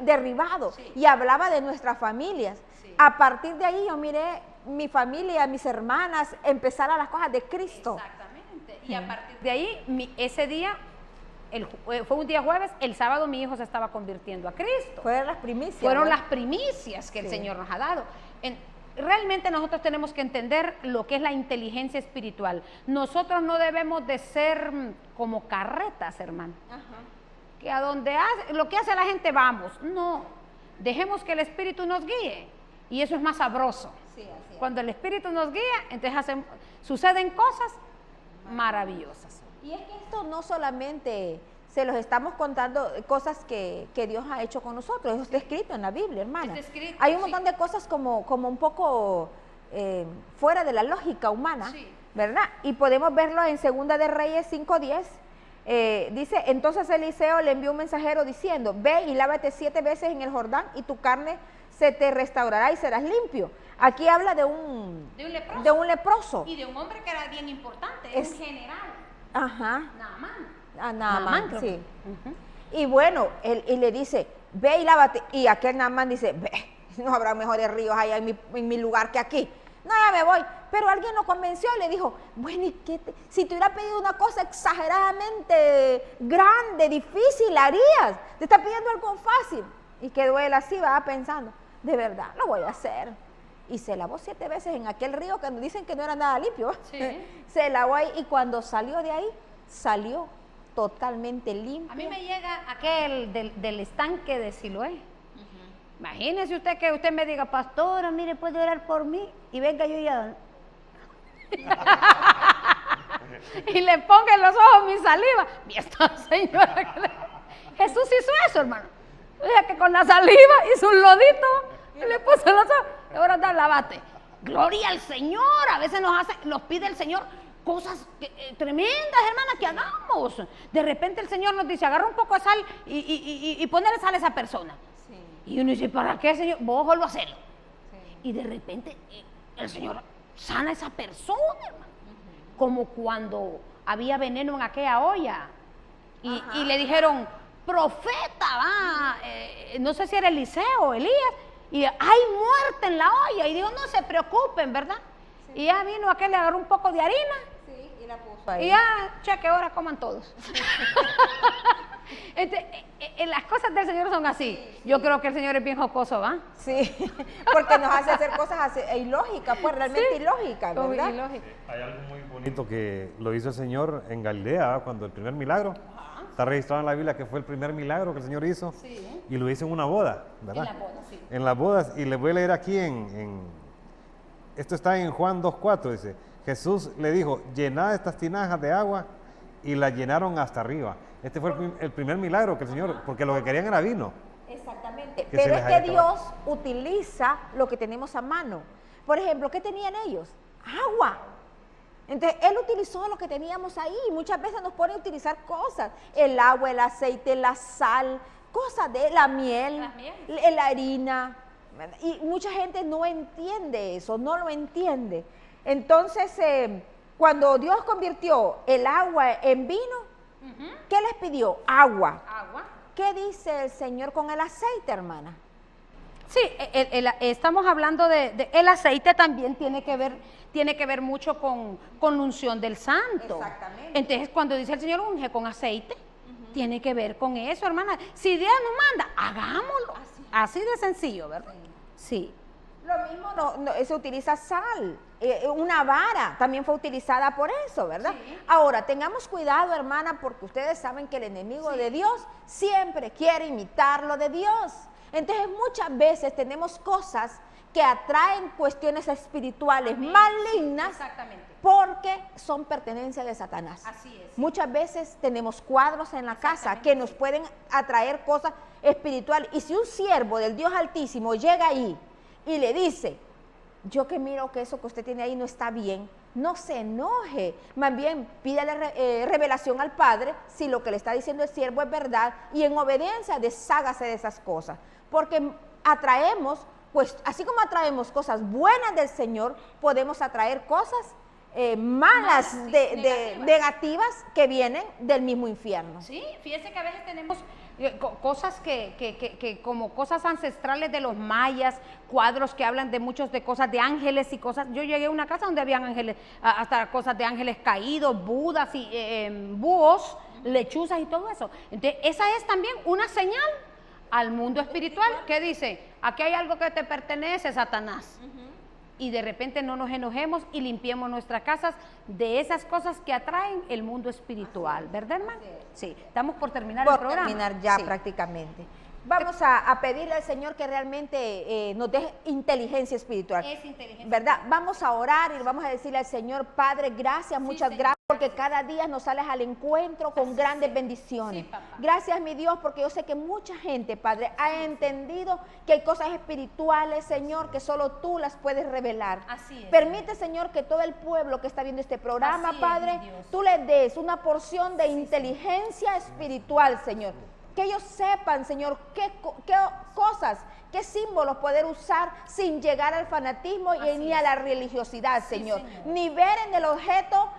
[SPEAKER 2] derribado.
[SPEAKER 1] Sí.
[SPEAKER 2] Y hablaba de nuestras familias. Sí. A partir de ahí yo miré mi familia, mis hermanas, empezar a las cosas de Cristo.
[SPEAKER 1] Exactamente. Y a partir de ahí, ese día, fue un día jueves, el sábado mi hijo se estaba convirtiendo a Cristo.
[SPEAKER 2] Fueron las primicias.
[SPEAKER 1] Fueron
[SPEAKER 2] ¿no?
[SPEAKER 1] las primicias que el Señor nos ha dado. Realmente nosotros tenemos que entender lo que es la inteligencia espiritual. Nosotros no debemos de ser como carretas, hermano. Ajá. Que a donde lo que hace la gente vamos. No, dejemos que el Espíritu nos guíe. Y eso es más sabroso.
[SPEAKER 2] Sí, así es.
[SPEAKER 1] Cuando el Espíritu nos guía, entonces suceden cosas maravillosas.
[SPEAKER 2] Y es que esto no solamente se los estamos contando cosas que Dios ha hecho con nosotros, eso está escrito en la Biblia, hermana.
[SPEAKER 1] Está escrito,
[SPEAKER 2] hay un montón de cosas como un poco fuera de la lógica humana, ¿verdad? Y podemos verlo en Segunda de Reyes 5:10. Dice, entonces Eliseo le envió un mensajero diciendo, ve y lávate 7 veces en el Jordán y tu carne se te restaurará y serás limpio. Aquí habla de un leproso.
[SPEAKER 1] Y de un hombre que era bien importante, un general.
[SPEAKER 2] Ajá.
[SPEAKER 1] Naamán,
[SPEAKER 2] sí. Y bueno, él le dice, ve y lávate. Y aquel Naamán dice, ve, no habrá mejores ríos allá en mi lugar que aquí. No, ya me voy. Pero alguien lo convenció y le dijo, bueno, ¿y qué si te hubiera pedido una cosa exageradamente grande, difícil, la harías? Te está pidiendo algo fácil. Y quedó él así, va pensando, de verdad, lo voy a hacer. Y se lavó 7 veces en aquel río que nos dicen que no era nada limpio.
[SPEAKER 1] Sí.
[SPEAKER 2] Se lavó ahí y cuando salió de ahí, salió totalmente limpio.
[SPEAKER 1] A mí me llega aquel del estanque de Siloé. Imagínese usted que usted me diga, pastora, mire, puede orar por mí, y venga yo ya y le ponga en los ojos mi saliva. Y esta señora, Jesús hizo eso, hermano. O sea, que con la saliva hizo un lodito y le puso en los ojos. Y ahora anda, lavate. Gloria al Señor. A veces nos pide el Señor cosas tremendas, hermana, que hagamos. De repente el Señor nos dice, agarra un poco de sal y ponerle sal a esa persona. Sí. Y uno dice, ¿para qué, Señor? Vos vuelvo a hacerlo. Sí. Y de repente el Señor sana a esa persona, hermano. Como cuando había veneno en aquella olla y le dijeron, profeta, no sé si era Eliseo o Elías, y hay muerte en la olla, y dijo, no se preocupen, ¿verdad? Sí. Y ya vino aquel, le agarró un poco de harina,
[SPEAKER 2] sí, y la puso ahí.
[SPEAKER 1] Y ya, cheque, ahora coman todos. Las cosas del Señor son así. Yo creo que el Señor es bien jocoso, ¿va?
[SPEAKER 2] Sí, porque nos hace hacer cosas así, ilógicas, pues realmente ilógicas, ¿verdad?
[SPEAKER 3] Hay algo muy bonito que lo hizo el Señor en Galilea, cuando el primer milagro, está registrado en la Biblia que fue el primer milagro que el Señor hizo, y lo hizo en una boda, ¿verdad? En la boda, sí. En las bodas, y les voy a leer aquí esto está en Juan 2:4, dice, Jesús le dijo, llenad estas tinajas de agua, y las llenaron hasta arriba. Este fue el primer milagro que el Señor, porque lo que querían era vino.
[SPEAKER 2] Exactamente, pero es que Dios utiliza lo que tenemos a mano. Por ejemplo, ¿qué tenían ellos? Agua. Entonces, Él utilizó lo que teníamos ahí. Muchas veces nos pone a utilizar cosas, el agua, el aceite, la sal, cosas de la miel, la harina. Y mucha gente no entiende eso, no lo entiende. Entonces, cuando Dios convirtió el agua en vino, ¿qué les pidió? Agua. ¿Qué dice el Señor con el aceite, hermana?
[SPEAKER 1] Sí, estamos hablando de el aceite también tiene que ver mucho con unción del santo.
[SPEAKER 2] Exactamente.
[SPEAKER 1] Entonces, cuando dice el Señor unge con aceite, tiene que ver con eso, hermana. Si Dios nos manda, hagámoslo. Así de sencillo, ¿verdad? Sí.
[SPEAKER 2] Lo mismo se utiliza sal, una vara también fue utilizada por eso, ¿verdad? Sí. Ahora, tengamos cuidado, hermana, porque ustedes saben que el enemigo de Dios siempre quiere imitar lo de Dios. Entonces, muchas veces tenemos cosas que atraen cuestiones espirituales malignas porque son pertenencia de Satanás.
[SPEAKER 1] Así es.
[SPEAKER 2] Muchas veces tenemos cuadros en la casa que nos pueden atraer cosas espirituales. Y si un siervo del Dios Altísimo llega ahí y le dice, yo que miro que eso que usted tiene ahí no está bien, no se enoje, más bien pídale revelación al Padre si lo que le está diciendo el siervo es verdad y en obediencia deshágase de esas cosas, porque atraemos, pues así como atraemos cosas buenas del Señor, podemos atraer cosas malas, negativas que vienen del mismo infierno.
[SPEAKER 1] Sí, fíjese que a veces tenemos cosas que como cosas ancestrales de los mayas, cuadros que hablan de muchos de cosas de ángeles y cosas. Yo llegué a una casa donde habían ángeles, hasta cosas de ángeles caídos, budas y búhos, lechuzas y todo eso. Entonces, esa es también una señal al mundo espiritual que dice, aquí hay algo que te pertenece, Satanás. Y de repente no nos enojemos y limpiemos nuestras casas de esas cosas que atraen el mundo espiritual, ¿verdad, hermano? Sí, estamos por terminar el programa.
[SPEAKER 2] Por terminar ya prácticamente. Vamos a pedirle al Señor que realmente nos dé inteligencia espiritual.
[SPEAKER 1] Es inteligencia.
[SPEAKER 2] ¿Verdad? Vamos a orar y vamos a decirle al Señor, Padre, gracias, muchas gracias, porque cada día nos sales al encuentro con grandes bendiciones.
[SPEAKER 1] Sí, papá.
[SPEAKER 2] Gracias, mi Dios, porque yo sé que mucha gente, Padre, ha entendido que hay cosas espirituales, Señor, que solo tú las puedes revelar.
[SPEAKER 1] Así es.
[SPEAKER 2] Permite, Señor, que todo el pueblo que está viendo este programa,
[SPEAKER 1] Así es,
[SPEAKER 2] Padre,
[SPEAKER 1] mi Dios.
[SPEAKER 2] tú les des una porción de inteligencia espiritual, Señor. Que ellos sepan, Señor, qué cosas, qué símbolos poder usar sin llegar al fanatismo ni a la religiosidad, Señor. Ni ver en el objeto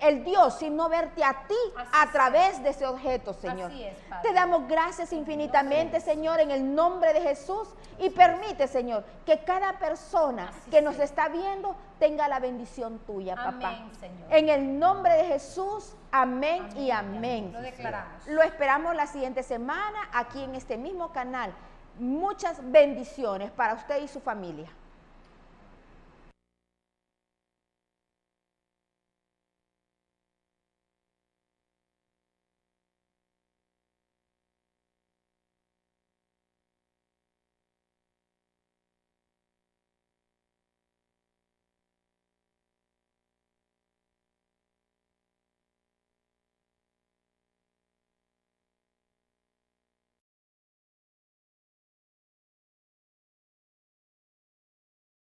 [SPEAKER 2] el Dios, sino verte a ti a través de ese objeto, Señor.
[SPEAKER 1] Así es, Padre.
[SPEAKER 2] Te damos gracias infinitamente, Señor, en el nombre de Jesús. Y permite, Señor, que cada persona que nos está viendo tenga la bendición tuya, papá.
[SPEAKER 1] Amén, Señor.
[SPEAKER 2] En el nombre de Jesús, amén y amén.
[SPEAKER 1] Lo declaramos.
[SPEAKER 2] Lo esperamos la siguiente semana aquí en este mismo canal. Muchas bendiciones para usted y su familia.